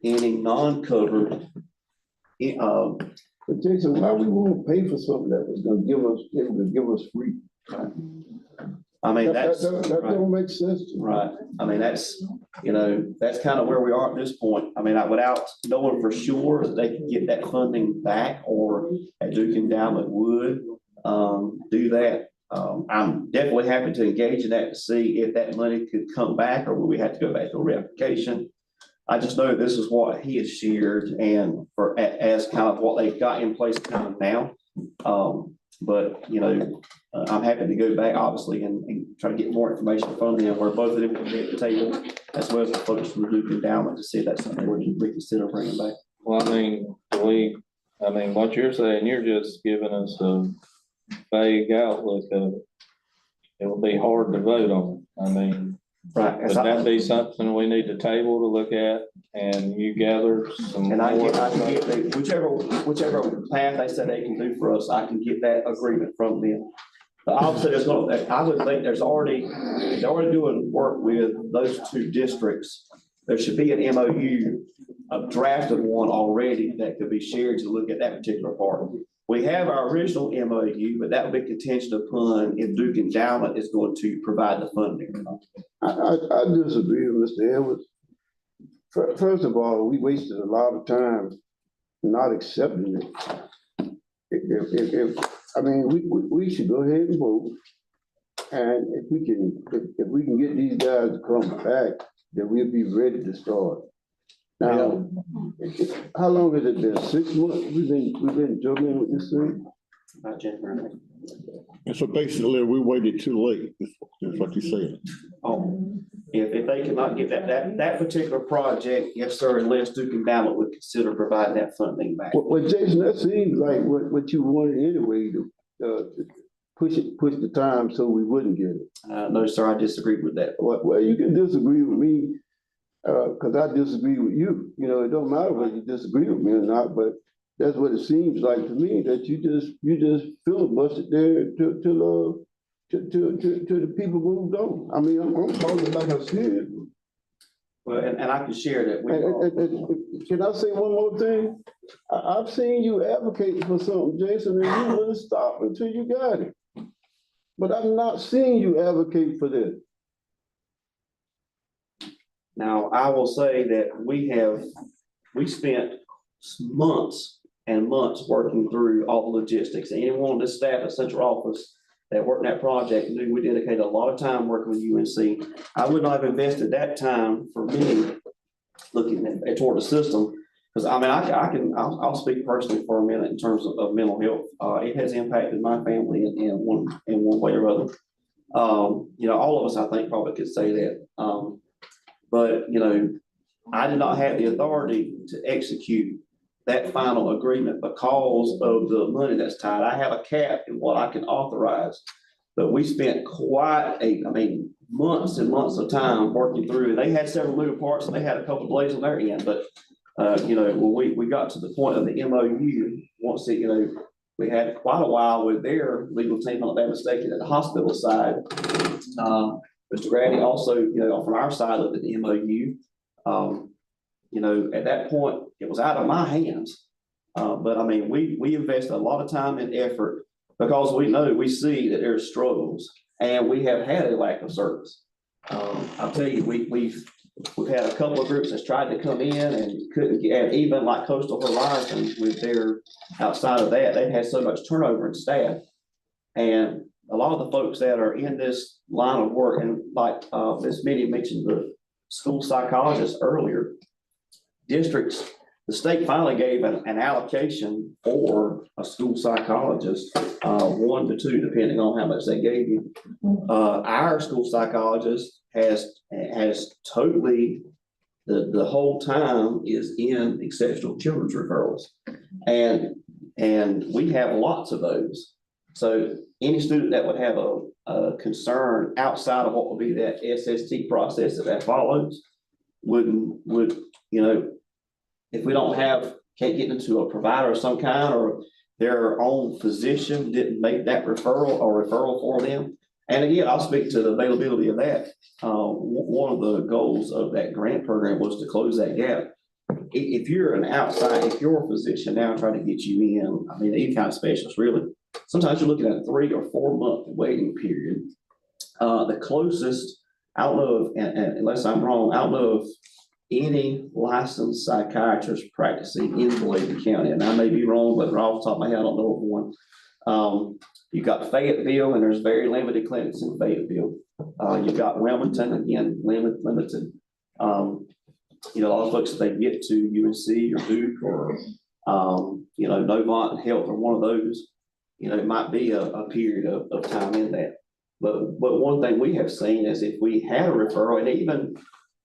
any non-covered. But Jason, why we won't pay for something that was gonna give us free? I mean, that don't make sense to me. Right. I mean, that's kind of where we are at this point. I mean, without knowing for sure that they can get that funding back, or at Duke Endowment would do that. I'm definitely happy to engage in that to see if that money could come back, or will we have to go back to a reapplication. I just know this is what he has shared, and as kind of what they've got in place kind of now. But I'm happy to go back, obviously, and try to get more information from them, where both of them can be at the table, as well as the folks from the Duke Endowment, to see if that's something we can reconsider bringing back. Well, I mean, what you're saying, you're just giving us a vague outlook of it. It will be hard to vote on. I mean, right. Would that be something we need to table to look at, and you gather some And I more? can get whichever path they said they can do for us, I can get that agreement from them. But obviously, I would think they're already doing work with those 2 districts. There should be an MOU, a drafted one already that could be shared to look at that particular part. We have our original MOU, but that would be contingent upon if Duke Endowment is going to provide the funding. I disagree with Mr. Edwards. First of all, we wasted a lot of time not accepting it. We should go ahead and vote. And if we can get these guys to come back, then we'll be ready to start. Now, how long has it been? 6 months? We've been juggling with this thing? About January. And so basically, we waited too late, is what you said. Oh, if they cannot get that particular project, yes, sir, unless Duke Endowment would consider providing that funding back. Well, Jason, that seems like what you wanted anyway, to push the time so we wouldn't get it. No, sir, I disagree with that. Well, you can disagree with me, because I disagree with you. It don't matter whether you disagree with me or not, but that's what it seems like to me, that you just filibustered there till the people moved on. I mean, I'm calling it like I said. Well, and I can share that. Can I say one more thing? I've seen you advocate for something, Jason, and you wouldn't stop until you got it. But I've not seen you advocate for this. Now, I will say that we spent months and months working through all the logistics. And anyone on this staff at central office that worked in that project knew we dedicated a lot of time working with UNC. I would not have invested that time for me looking toward the system. Because I mean, I'll speak personally for a minute in terms of mental health. It has impacted my family in one way or other. All of us, I think, probably could say that. But I did not have the authority to execute that final agreement because of the money that's tied. I have a cap in what I can authorize. But we spent months and months of time working through, and they had several moving parts, and they had a couple of delays on their end, but when we got to the point of the MOU, once it, we had quite a while with their legal team, on that mistaken, at the hospital side. Mr. Grady also, from our side looked at the MOU. At that point, it was out of my hands. But we invested a lot of time and effort because we see that there's struggles and we have had a lack of service. I'll tell you, we've had a couple of groups that's tried to come in and couldn't get, even like Coastal Horizon with their, outside of that, they've had so much turnover in staff. And a lot of the folks that are in this line of work, and like Ms. Minnie mentioned the school psychologist earlier, districts, the state finally gave an allocation for a school psychologist, 1 to 2, depending on how much they gave you. Our school psychologist has totally, the whole time is in exceptional children's referrals. And we have lots of those. So any student that would have a concern outside of what would be that SST process that follows would, if we can't get into a provider of some kind, or their own physician didn't make that referral for them. And again, I'll speak to the availability of that. One of the goals of that grant program was to close that gap. If you're if you're a physician now trying to get you in, any kind of specialist really, sometimes you're looking at a 3 or 4 month waiting period. The closest, I don't know if, and unless I'm wrong, I don't know if any licensed psychiatrist practicing in Bladen County, and I may be wrong, but off the top of my head, I don't know of one. You've got Fayetteville, and there's very limited clinics in Fayetteville. You've got Wilmington, again, limited. A lot of folks, if they get to UNC or Duke or, Novant Health or one of those, it might be a period of time in that. But one thing we have seen is if we had a referral, and even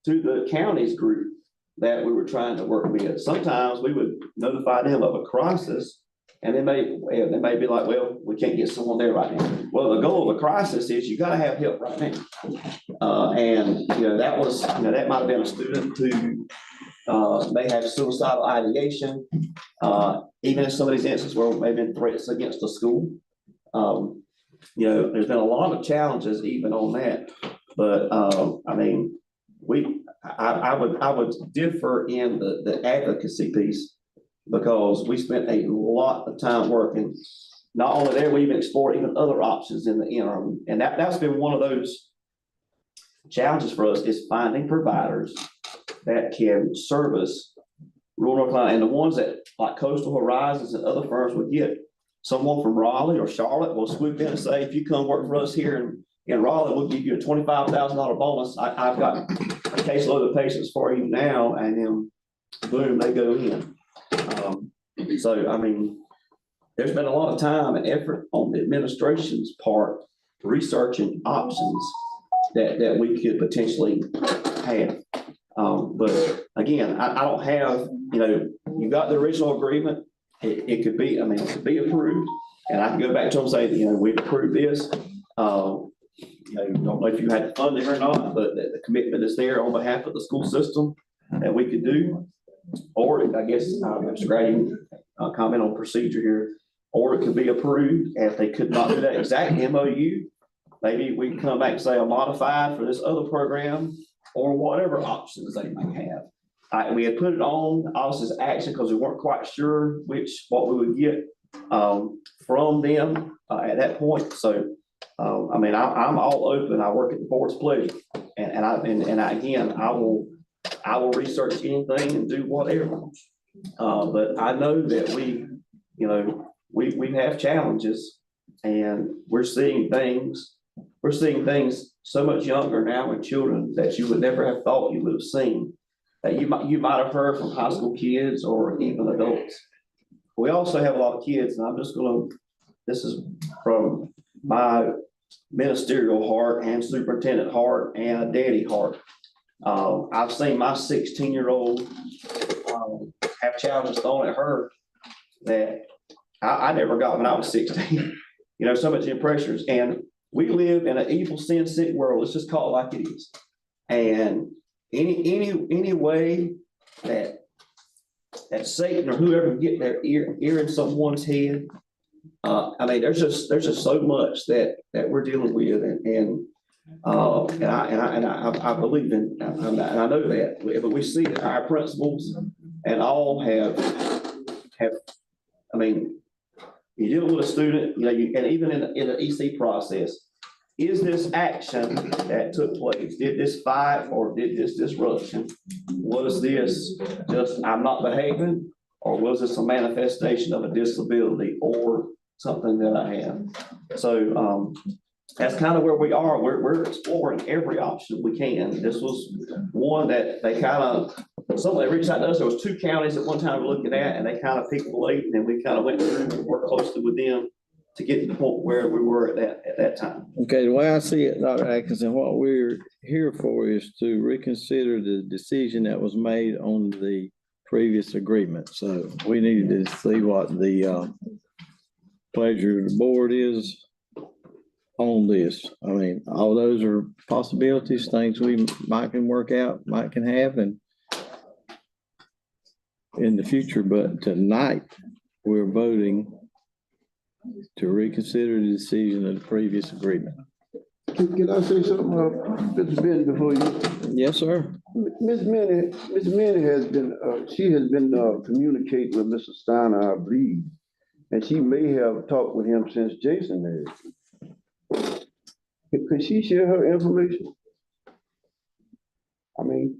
to the county's group that we were trying to work with, sometimes we would notify them of a crisis, and they may be like, well, we can't get someone there right now. Well, the goal of a crisis is you got to have help right now. That might have been a student who may have suicidal ideation, even in some of these instances where there may have been threats against the school. There's been a lot of challenges even on that, but I would differ in the advocacy piece, because we spent a lot of time working. Not only there, we even explored even other options in the interim, and that's been one of those challenges for us, is finding providers that can service rural North Carolina, and the ones that, like Coastal Horizons and other firms, would get someone from Raleigh or Charlotte will swoop in and say, if you come work for us here in Raleigh, we'll give you a $25,000 bonus. I've got a caseload of patients for you now, and then boom, they go in. There's been a lot of time and effort on the administration's part researching options that we could potentially have. But again, I don't have, you got the original agreement. It could be, it could be approved, and I can go back to them and say, we've approved this. Don't know if you had funding or not, but the commitment is there on behalf of the school system that we could do. Or I guess Mr. Grady, comment on procedure here, or it could be approved. And if they could not do that exact MOU, maybe we can come back and say a modified for this other program, or whatever options they may have. We had put it on Office's action because we weren't quite sure what we would get from them at that point. So I'm all open. I work at the board's pleasure, and again, I will research anything and do whatever. But I know that we have challenges, and we're seeing things so much younger now in children that you would never have thought you would have seen, that you might have heard from high school kids or even adults. We also have a lot of kids, and this is from my ministerial heart and superintendent heart and a daddy heart. I've seen my 16-year-old have challenges thrown at her that I never got when I was 16. You know, so much pressures, and we live in an evil, sin sick world. Let's just call it like it is. And any way that Satan or whoever can get their ear in someone's head, I mean, there's just so much that we're dealing with, and I believe in, and I know that, but we see that our principals and all have. I mean, you're dealing with a student, you know, and even in the EC process, is this action that took place, did this fight or did this disruption, was this just I'm not behaving, or was this a manifestation of a disability or something that I have? So that's kind of where we are. We're exploring every option we can. This was one that they kind of, somebody reached out to us. There was 2 counties at one time we're looking at, and they kind of picked the lead, and then we kind of went through and worked closely with them to get to the point where we were at that time. Okay, the way I see it, Dr. Atkinson, what we're here for is to reconsider the decision that was made on the previous agreement. So we needed to see what the pleasure of the board is on this. I mean, all those are possibilities, things we might can work out, might can have, and in the future, but tonight we're voting to reconsider the decision of the previous agreement. Can I say something, Mr. Benny, before you? Yes, sir. Ms. Minnie has been, she has been communicating with Mr. Steiner, I believe, and she may have talked with him since Jason has. Could she share her information? I mean.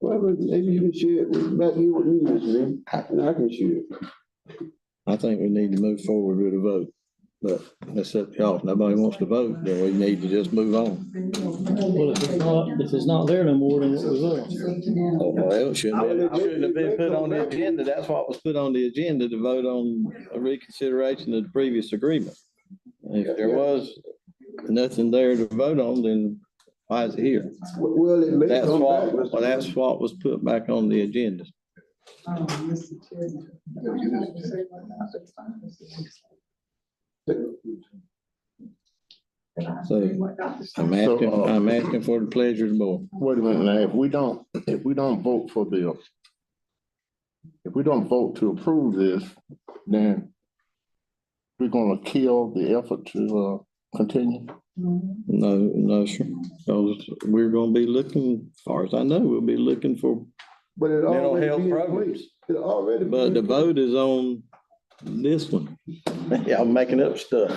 Well, maybe you can share it back here with me, Mr. Lee, and I can share it. I think we need to move forward with a vote, but that's up to y'all. If nobody wants to vote, then we need to just move on. Well, if it's not there no more, then what we vote? Well, it shouldn't have been put on the agenda. That's what was put on the agenda, to vote on a reconsideration of the previous agreement. If there was nothing there to vote on, then why is it here? Well, it may That's come what, back, Mr. well, that's what was put back on the agenda. So I'm asking for the pleasure of the board. Wait a minute now, if we don't vote for the, if we don't vote to approve this, then we're gonna kill the effort to continue. No, sir. Because we're gonna be looking, as far as I know, we'll be looking for But it mental already health be in programs. place. It already. But the vote is on this one. Yeah, I'm making up stuff.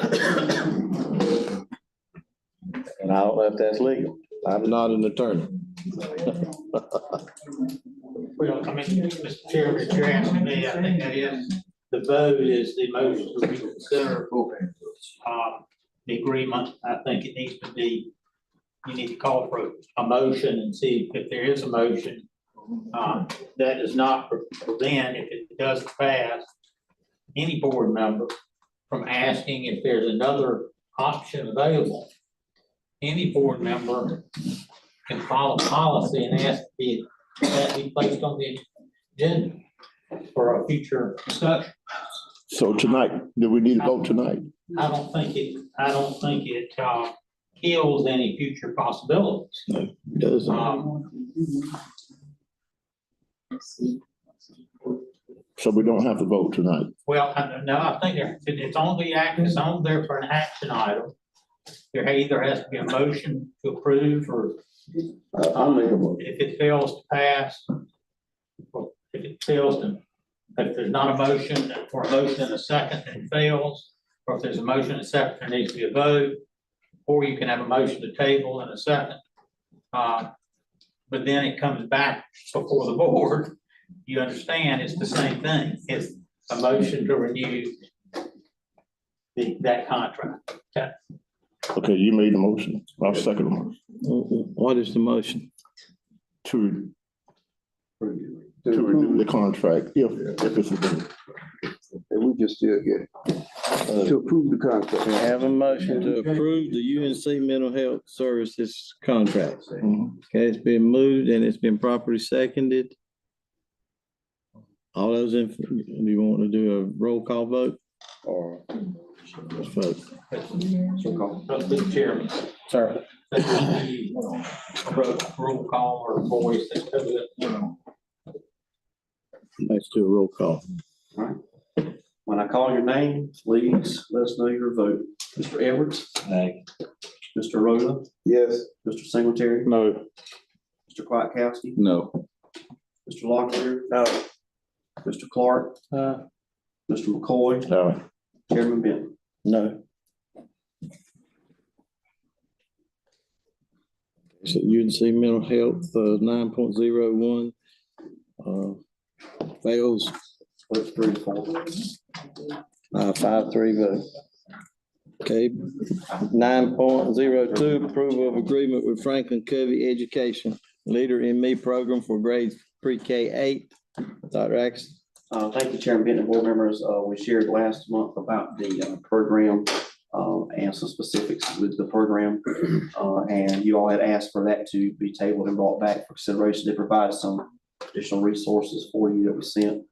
And I don't know if that's legal. I'm not an attorney. Well, I mean, Mr. Chairman, if you're asking me, I think that is, the vote is the motion to reconsider the agreement. I think it needs to be, you need to call for a motion and see if there is a motion. That does not prevent, if it does pass, any board member from asking if there's another option available. Any board member can follow policy and ask that be placed on the agenda for a future discussion. So tonight, do we need to vote tonight? I don't think it kills any future possibilities. No, it doesn't. So we don't have to vote tonight. Well, no, I think it's only there for an action item. There either has to be a motion to approve, or if it fails to pass, if there's not a motion, for a motion and a second and it fails, or if there's a motion and a second, there needs to be a vote, or you can have a motion to table and a second. But then it comes back before the board. You understand, it's the same thing. It's a motion to renew that contract. Okay. Okay, you made the motion. I'll second the motion. What is the motion? To renew the contract if it's a vote. And we can still get it. To approve the contract. We have a motion to approve the UNC Mental Health Services contract. Okay, it's been moved and it's been properly seconded. All those in, do you want to do a roll call vote or just vote? Mr. Chairman. Sir. Roll call or voice, that's good. Let's do a roll call. When I call your name, please let us know your vote. Mr. Edwards? Aye. Mr. Rhoda? Yes. Mr. Singletary? No. Mr. Kwiatkowski? No. Mr. Locklear? No. Mr. Clark? Mr. McCoy? No. Chairman Benton? No. So UNC Mental Health, 9.01, fails. Split 3-4. 5-3 vote. Okay, 9.02, approval of agreement with Franklin Covey Education, Leader in Me program for grades pre-K 8. Dr. Axon. Thank you, Chairman Benton and board members. We shared last month about the program and some specifics with the program. And you all had asked for that to be tabled and brought back for consideration. They provided some additional resources for you that we sent.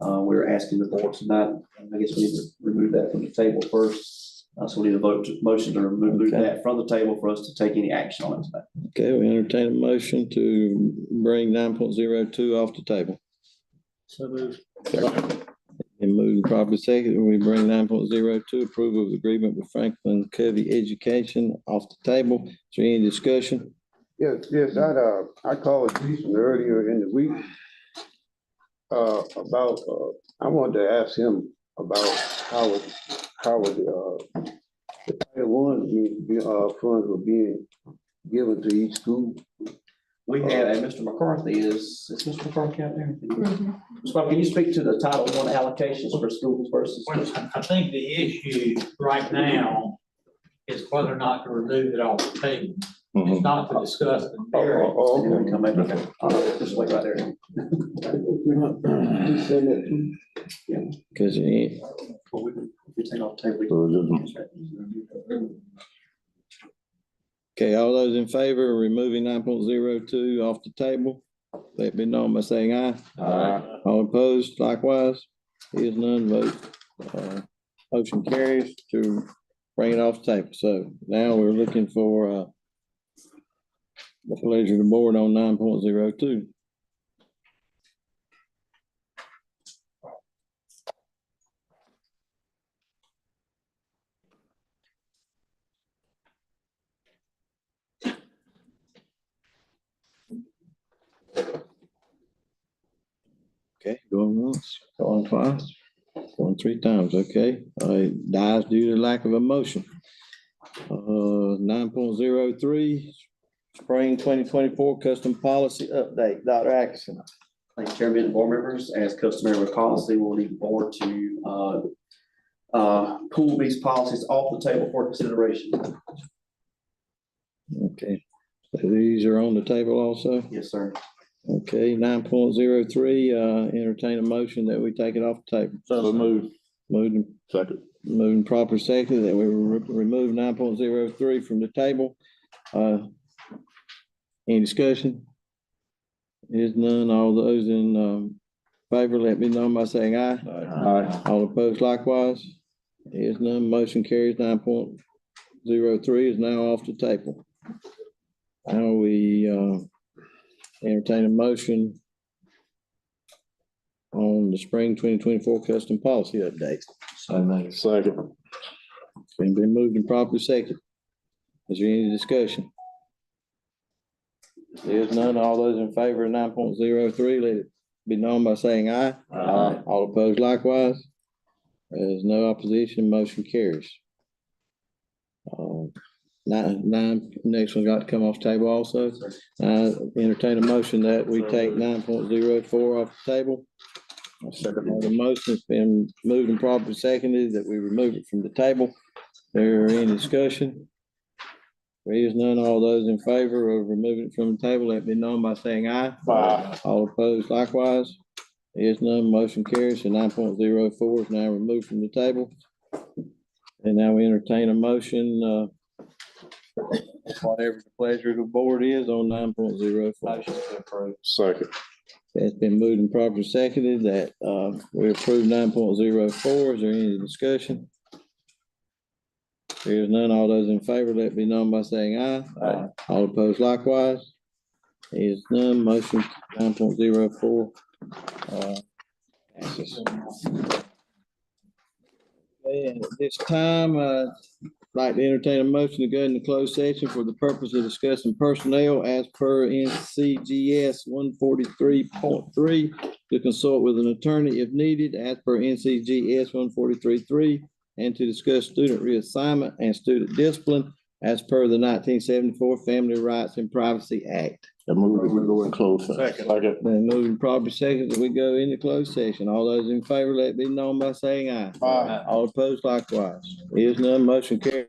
We're asking the board tonight, I guess we need to remove that from the table first. So we need a motion to remove that from the table for us to take any action on it tonight. Okay, we entertain a motion to bring 9.02 off the table. So moved. And moving properly second, we bring 9.02, approval of agreement with Franklin Covey Education off the table. Is there any discussion? Yes, I called Jason earlier in the week. About, I wanted to ask him about how the Title I funds were being given to each school. We had, Mr. McCarthy is Mr. McCarthy out there? So can you speak to the Title I allocations for schools versus? Well, I think the issue right now is whether or not to remove it off the table. It's not to discuss the merit. Okay. Come back, okay. Just wait right there. Just send that to. Yeah. Because We take off the table. okay, all those in favor of removing 9.02 off the table, let it be known by saying aye. Aye. All opposed, likewise. Is none, vote. Motion carries to bring it off the table. So now we're looking for the pleasure of the board on 9.02. Okay, going once, going twice, going 3 times, okay. Dies due to lack of a motion. 9.03, spring 2024 custom policy update. Dr. Atkinson. Thank you, Chairman and board members. As customary with policy, we'll need the board to pull these policies off the table for consideration. Okay, so these are on the table also? Yes, sir. Okay, 9.03, entertain a motion that we take it off the table. So moved. Moving. Second. Moving proper second that we remove 9.03 from the table. Any discussion? Is none, all those in favor, let me know by saying aye. Aye. All opposed likewise. Is none, motion carries. 9.03 is now off the table. Now we entertain a motion on the spring 2024 custom policy update. Second. It's been moved and properly second. Is there any discussion? There's none. All those in favor of 9.03, let it be known by saying aye. Aye. All opposed likewise. There's no opposition, motion carries. Next one got to come off the table also. Entertain a motion that we take 9.04 off the table. Second. The motion has been moved and properly seconded that we remove it from the table. There any discussion? There is none. All those in favor of removing it from the table, let it be known by saying aye. Aye. All opposed likewise. Is none, motion carries, so 9.04 is now removed from the table. And now we entertain a motion, whatever the pleasure of the board is on 9.04. Motion to approve. Second. It's been moved and properly seconded that, we approve 9.04. Is there any discussion? There is none. All those in favor, let it be known by saying aye. Aye. All opposed likewise. There is none. Motion 9.04. Passes. And at this time, I'd like to entertain a motion to go into closed session for the purpose of discussing personnel as per NCGS 143.3 to consult with an attorney if needed as per NCGS 143.3 and to discuss student reassignment and student discipline as per the 1974 Family Rights and Privacy Act. I move that we go in closed session. Second. Then moving properly second that we go into closed session. All those in favor, let it be known by saying aye. Aye. All opposed likewise. Is none, motion carried.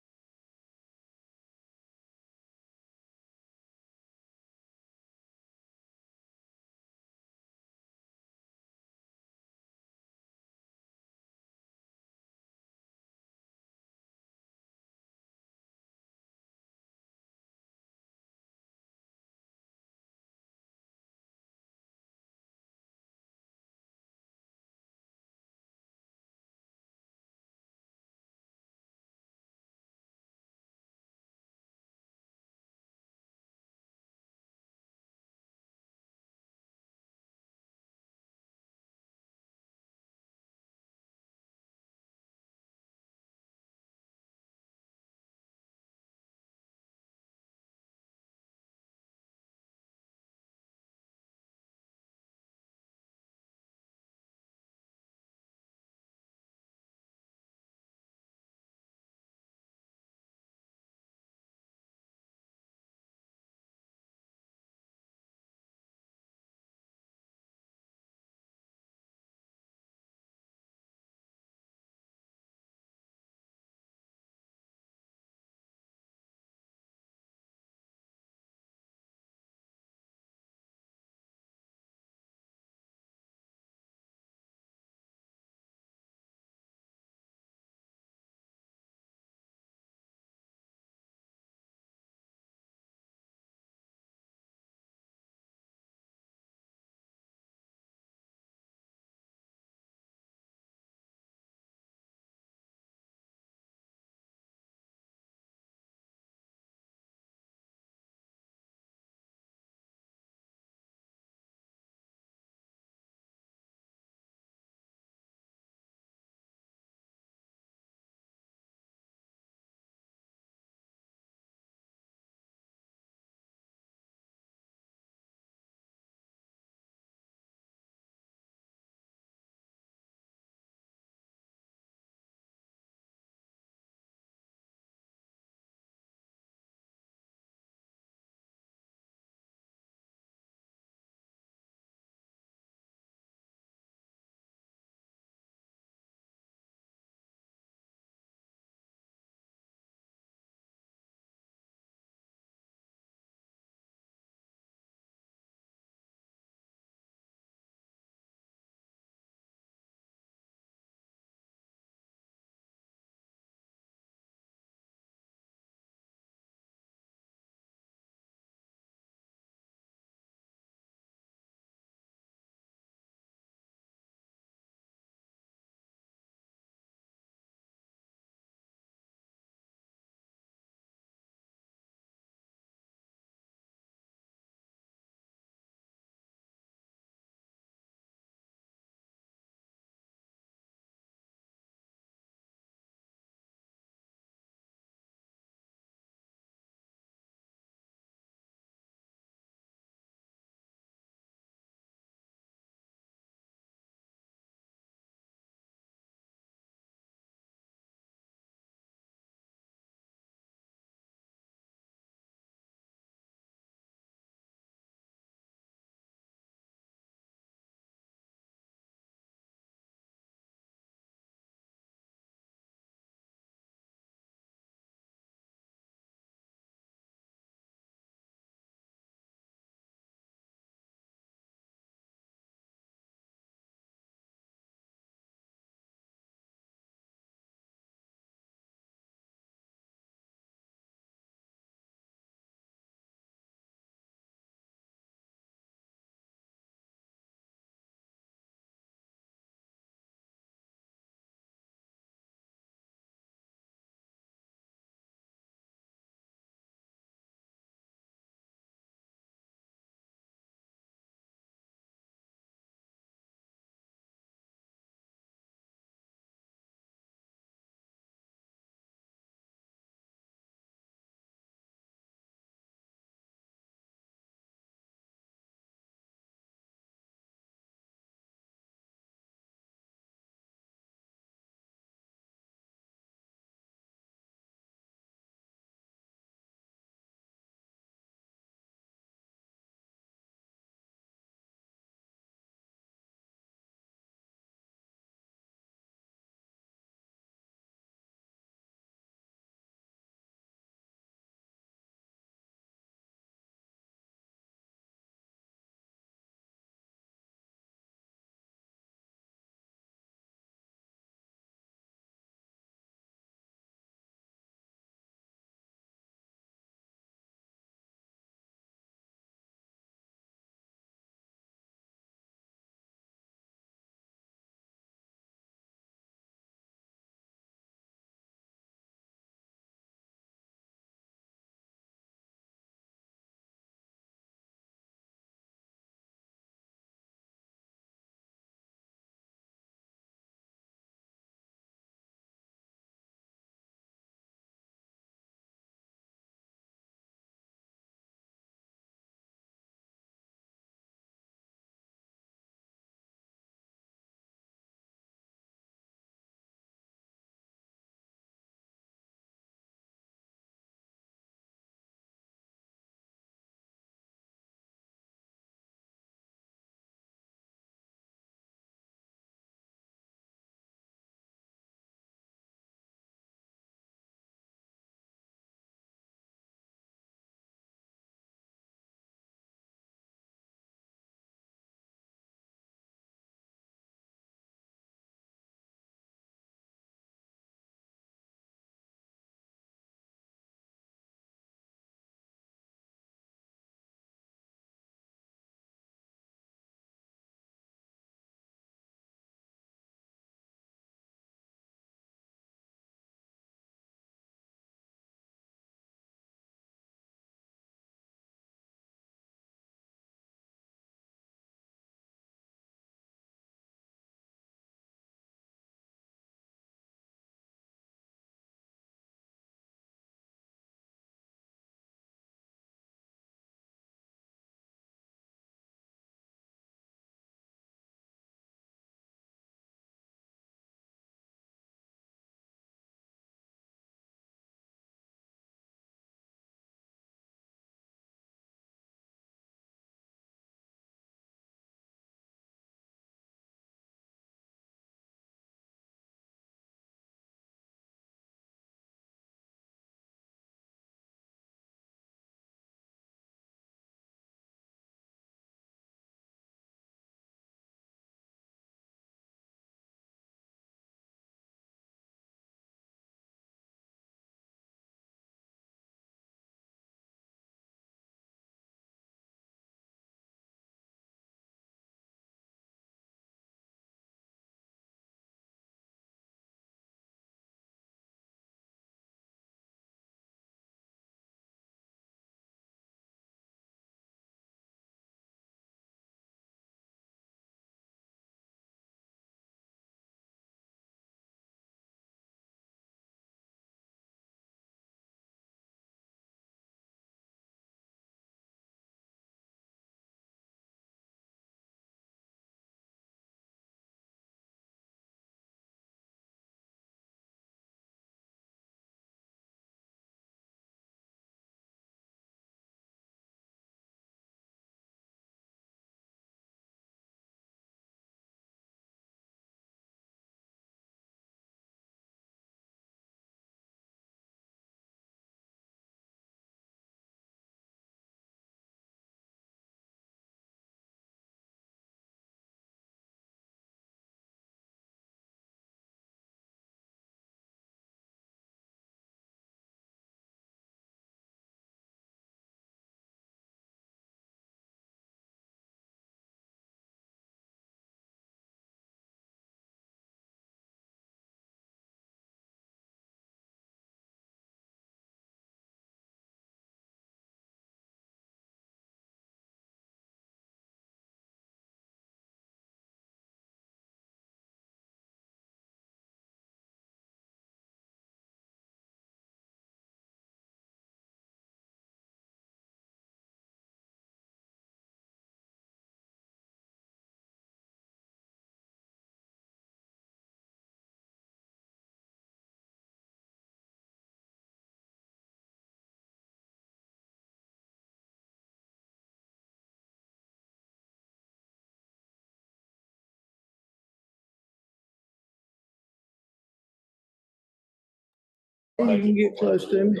You can get close to me.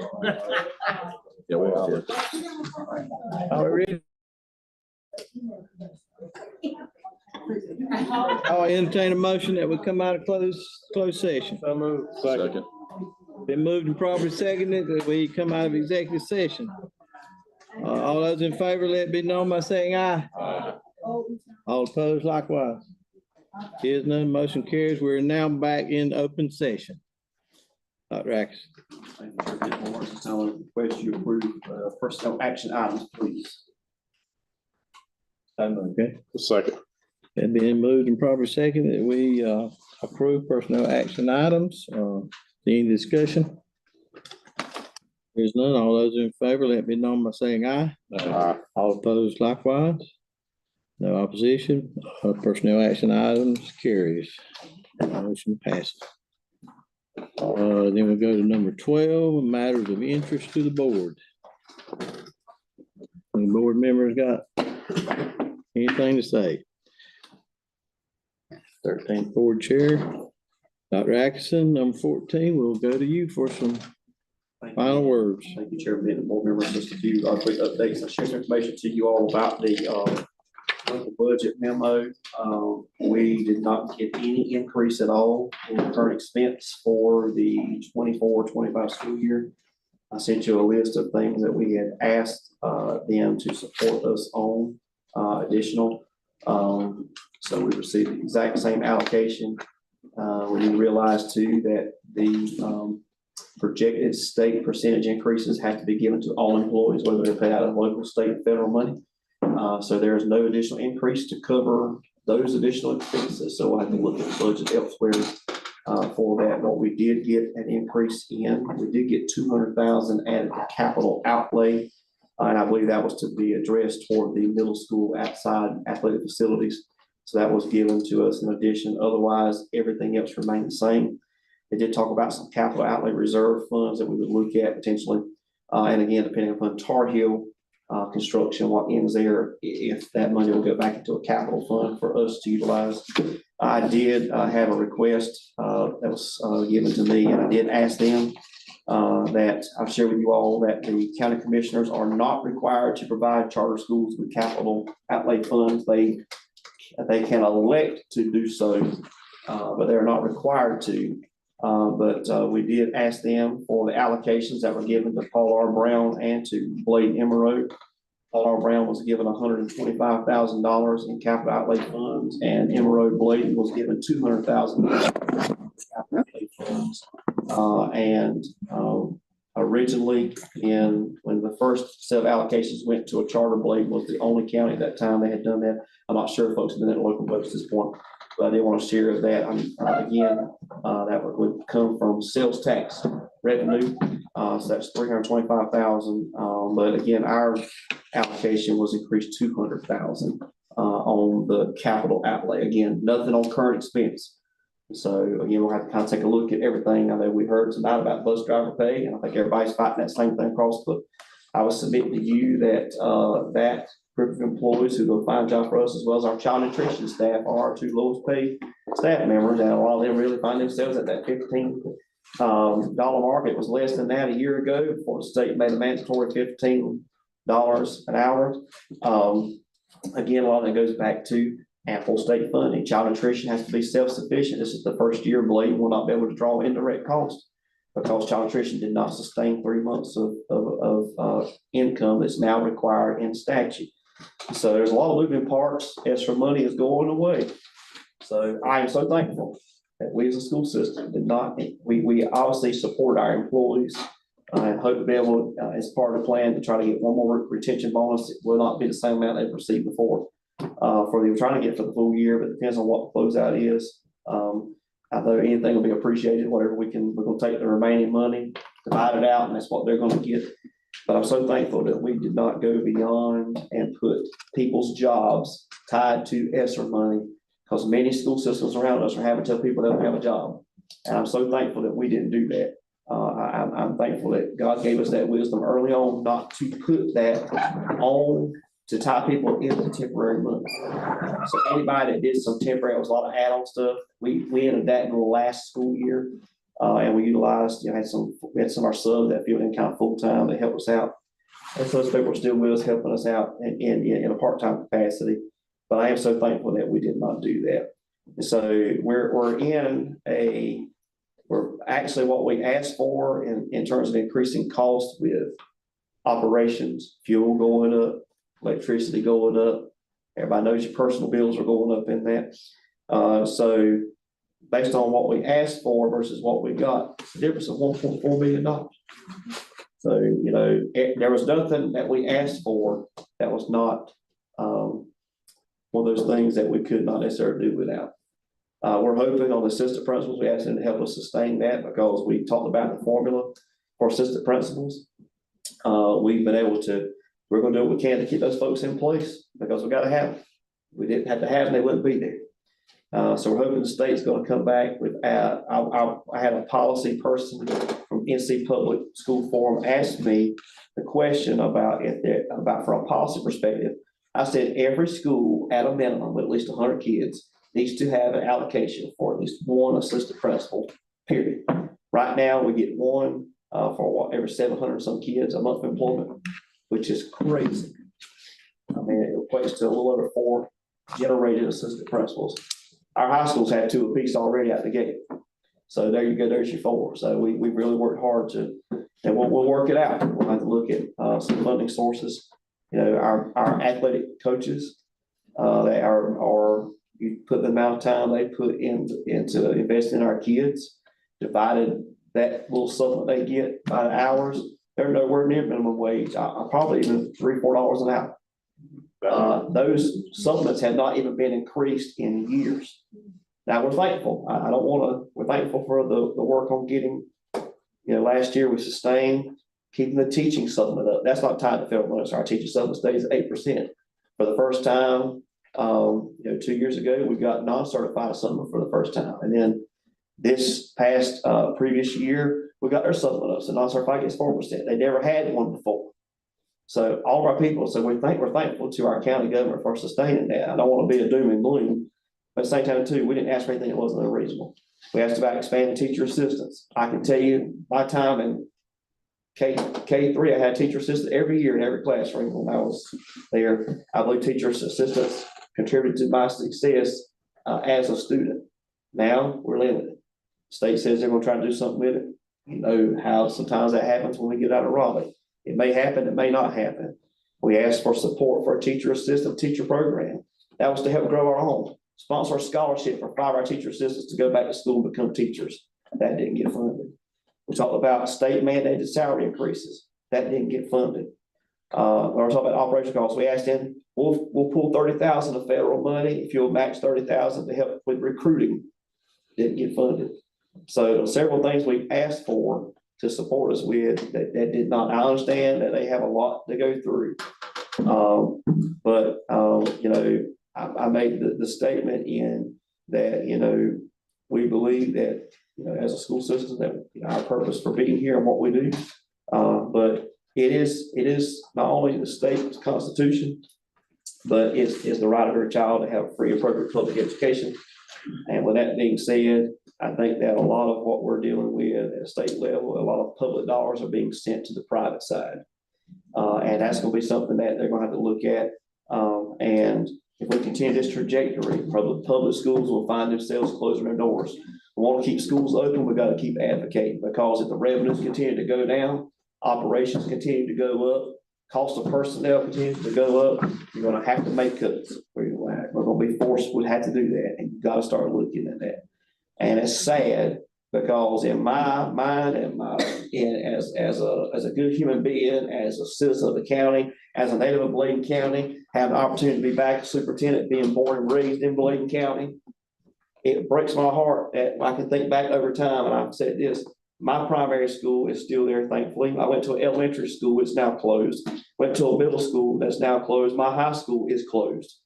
Yeah, we are. All right. I'll entertain a motion that we come out of closed session. Second. Been moved and properly seconded that we come out of executive session. All those in favor, let it be known by saying aye. All opposed likewise. Here's none, motion carries. We're now back in open session. Dr. Atkins. Thank you, Chairman Morris. It's time to request you approve personnel action items, please. Okay. Second. It been moved and properly seconded that we approve personnel action items. Any discussion? There's none. All those in favor, let it be known by saying aye. Aye. All opposed likewise. No opposition. Personnel action items carries. Motion passes. Then we'll go to number 12, matters of interest to the board. Any board members got anything to say? 13th board chair, Dr. Atkinson, number 14, we'll go to you for some Thank you. final words. Thank you, Chairman and board members. Just a few quick updates. I'll share some information to you all about the local budget memo. We did not get any increase at all in current expense for the 24-25 school year. I sent you a list of things that we had asked them to support us on additional. So we received the exact same allocation. We realized too that the projected state percentage increases have to be given to all employees, whether they're paid out of local, state, and federal money. So there is no additional increase to cover those additional expenses. So we'll have to look at the budget elsewhere for that. What we did get an increase in, we did get 200,000 added to capital outlay. And I believe that was to be addressed toward the middle school outside athletic facilities. So that was given to us in addition. Otherwise, everything else remained the same. It did talk about some capital outlay reserve funds that we would look at potentially. And again, depending upon Tar Heel construction, what ends there, if that money will go back into a capital fund for us to utilize. I did have a request that was given to me, and I did ask them that I've shared with you all that the county commissioners are not required to provide charter schools with capital outlay funds. They can elect to do so, but they're not required to. But we did ask them for the allocations that were given to Paul R. Brown and to Blade Emerald. Paul R. Brown was given $125,000 in capital outlay funds, and Emerald Blade was given $200,000 capital outlay funds. Originally, when the first set of allocations went to a charter, Blade was the only county at that time they had done that. I'm not sure if folks have been at a local budget at this point, but I did want to share that. Again, that would come from sales tax revenue. So that's $325,000. But again, our allocation was increased $200,000 on the capital outlay. Again, nothing on current expense. So again, we'll have to kind of take a look at everything. I know we heard tonight about bus driver pay, and I think everybody's fighting that same thing across. But I was submitting to you that that group of employees who do a fine job for us, as well as our child nutrition staff, are our two lowest paid staff members, and a lot of them really find themselves at that $15 mark. It was less than that a year ago before the state made a mandatory $15 an hour. Again, a lot of that goes back to ample state funding. Child nutrition has to be self-sufficient. This is the first year Blade will not be able to draw indirect costs because child nutrition did not sustain 3 months of income that's now required in statute. So there's a lot of moving parts. ESSER money is going away. So I am so thankful that we as a school system did not, we obviously support our employees and hope to be able, as part of the plan, to try to get one more retention bonus. It will not be the same amount they've received before. For they were trying to get for the full year, but it depends on what the closeout is. I know anything will be appreciated, whatever we're going to take the remaining money, divide it out, and that's what they're going to get. But I'm so thankful that we did not go beyond and put people's jobs tied to ESSER money, because many school systems around us are having to tell people they don't have a job. And I'm so thankful that we didn't do that. I'm thankful that God gave us that wisdom early on not to put that on to tie people into temporary money. So anybody that did some temporary, it was a lot of add-on stuff. We ended that in the last school year. And we utilized, we had some of our subs that filled in kind of full-time, they helped us out. And so those people are still with us, helping us out in a part-time capacity. But I am so thankful that we did not do that. So we're actually what we asked for in terms of increasing cost with operations, fuel going up, electricity going up. Everybody knows your personal bills are going up in that. So based on what we asked for versus what we got, it's a difference of $1.4 million. So, there was nothing that we asked for that was not one of those things that we could not necessarily do without. We're hoping on the assistant principals, we asked them to help us sustain that because we talked about the formula for assistant principals. We've been able to, we're going to do what we can to keep those folks in place because we got to have them. We didn't have to have them, they wouldn't be there. So we're hoping the state's going to come back with, I had a policy person from NC Public School Forum ask me the question about from a policy perspective. I said every school at a minimum with at least 100 kids needs to have an allocation for at least one assistant principal, period. Right now, we get one for every 700 some kids a month of employment, which is crazy. I mean, it equates to a little over 4 generated assistant principals. Our high schools have 2 apiece already out the gate. So there you go, there's your 4. So we really worked hard and we'll work it out. We'll have to look at some funding sources. Our athletic coaches, they are you put the amount of time they put into investing in our kids, divided that little supplement they get by the hours, they're nowhere near minimum wage. I probably even $3-4 an hour. Those supplements have not even been increased in years. Now we're thankful. We're thankful for the work on getting, last year we sustained keeping the teaching supplement up. That's not tied to federal money. So our teaching supplement stays at 8%. For the first time, 2 years ago, we got non-certified supplement for the first time. And then this past previous year, we got our supplement up. So non-certified gets 4%. They never had one before. So all of our people, so we're thankful to our county government for sustaining that. I don't want to be a doom and gloom, but at the same time too, we didn't ask for anything that wasn't unreasonable. We asked about expanding teacher assistants. I can tell you my time in K3, I had a teacher assistant every year in every classroom when I was there. I believe teacher assistants contributed to my success as a student. Now we're limited. State says they're going to try to do something with it. You know how sometimes that happens when we get out of Raleigh. It may happen, it may not happen. We asked for support for a teacher assistant teacher program. That was to help grow our own. Sponsor a scholarship for 5 of our teacher assistants to go back to school and become teachers. That didn't get funded. We talked about state mandated salary increases. That didn't get funded. When we're talking about operational costs, we asked them, we'll pull $30,000 of federal money if you'll match $30,000 to help with recruiting. Didn't get funded. So several things we asked for to support us with that did not. I understand that they have a lot to go through. I made the statement in that, we believe that, as a school system that our purpose for being here and what we do. But it is not only the state's constitution, but it's the right of every child to have free appropriate public education. And with that being said, I think that a lot of what we're dealing with at a state level, a lot of public dollars are being sent to the private side. And that's going to be something that they're going to have to look at. And if we continue this trajectory, public schools will find themselves closing their doors. We want to keep schools open, we've got to keep advocating, because if the revenues continue to go down, operations continue to go up, cost of personnel continues to go up, you're going to have to make cuts. We're going to be forced, we have to do that, and you've got to start looking at that. And it's sad, because in my mind and as a good human being, as a citizen of the county, as a native of Bladen County, having the opportunity to be back a superintendent, being born and raised in Bladen County, it breaks my heart that I can think back over time, and I've said this, my primary school is still there, thankfully. I went to an elementary school, it's now closed. Went to a middle school that's now closed. My high school is closed.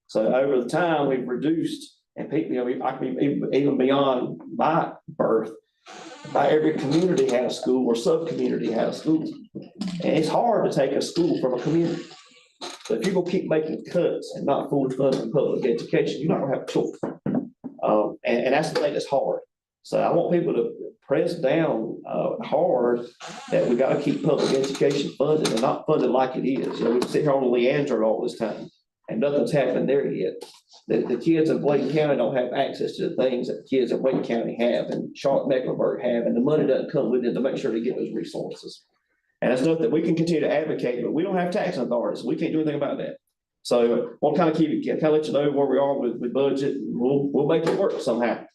So over the time, we've reduced, and people, I can be even beyond my birth, not every community had a school or sub-community had a school. And it's hard to take a school from a community. So if people keep making cuts and not fully funding public education, you're not going to have a choice. And that's the thing that's hard. So I want people to press down hard that we gotta keep public education funded and not funded like it is. You know, we sit here on Leandro all this time and nothing's happened there yet. The kids of Bladen County don't have access to the things that the kids of Wayne County have and Charlotte Mecklenburg have, and the money doesn't come with it to make sure they get those resources. And that's stuff that we can continue to advocate, but we don't have tax authorities. We can't do anything about that. So we'll kind of keep it, kind of let you know where we are with budget. We'll make it work somehow.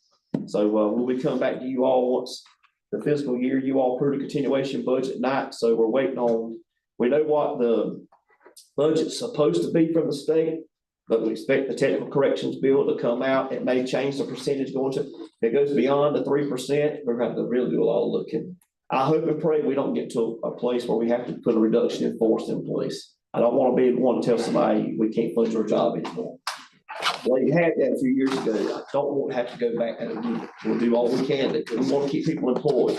So when we come back to you all once the fiscal year, you all approve a continuation budget night. So we're waiting on, we know what the budget's supposed to be from the state, but we expect the technical corrections bill to come out. It may change the percentage going to, if it goes beyond the 3%, we're going to have to really do a lot of looking. I hope and pray we don't get to a place where we have to put a reduction in force in place. I don't want to be the one to tell somebody we can't fund your job anymore. Well, you had that a few years ago. I don't want to have to go back and again. We'll do all we can. We want to keep people employed,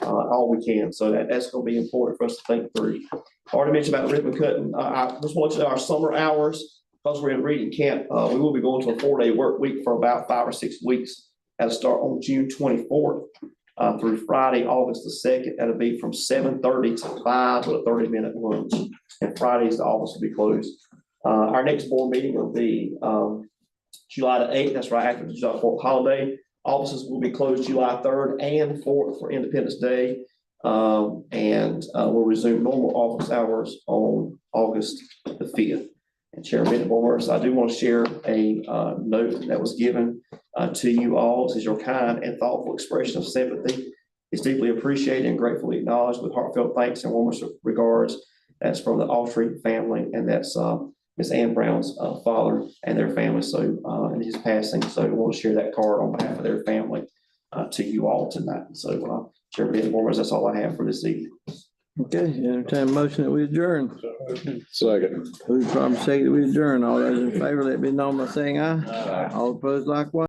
all we can. So that's going to be important for us to think through. I already mentioned about ribbon cutting. I just want to know our summer hours, because we're in reading camp. We will be going to a 4-day work week for about 5 or 6 weeks. That'll start on June 24th. Through Friday, August the 2nd. That'll be from 7:30 to 5 with a 30-minute lunch. And Fridays, the office will be closed. Our next board meeting will be July the 8th. That's right after the July 4th holiday. Offices will be closed July 3rd and 4th for Independence Day. And we'll resume normal office hours on August the 5th. And Chairman Board, I do want to share a note that was given to you all. This is your kind and thoughtful expression of sympathy. It's deeply appreciated and gratefully acknowledged with heartfelt thanks and warmest regards. That's from the Autry family, and that's Miss Ann Brown's father and their family. So in his passing, so I want to share that card on behalf of their family to you all tonight. So Chairman Board, that's all I have for this evening. Okay, entertain a motion that we adjourn. Second. Who's from second we adjourn? All those in favor, let me know by saying aye. Aye. All opposed likewise.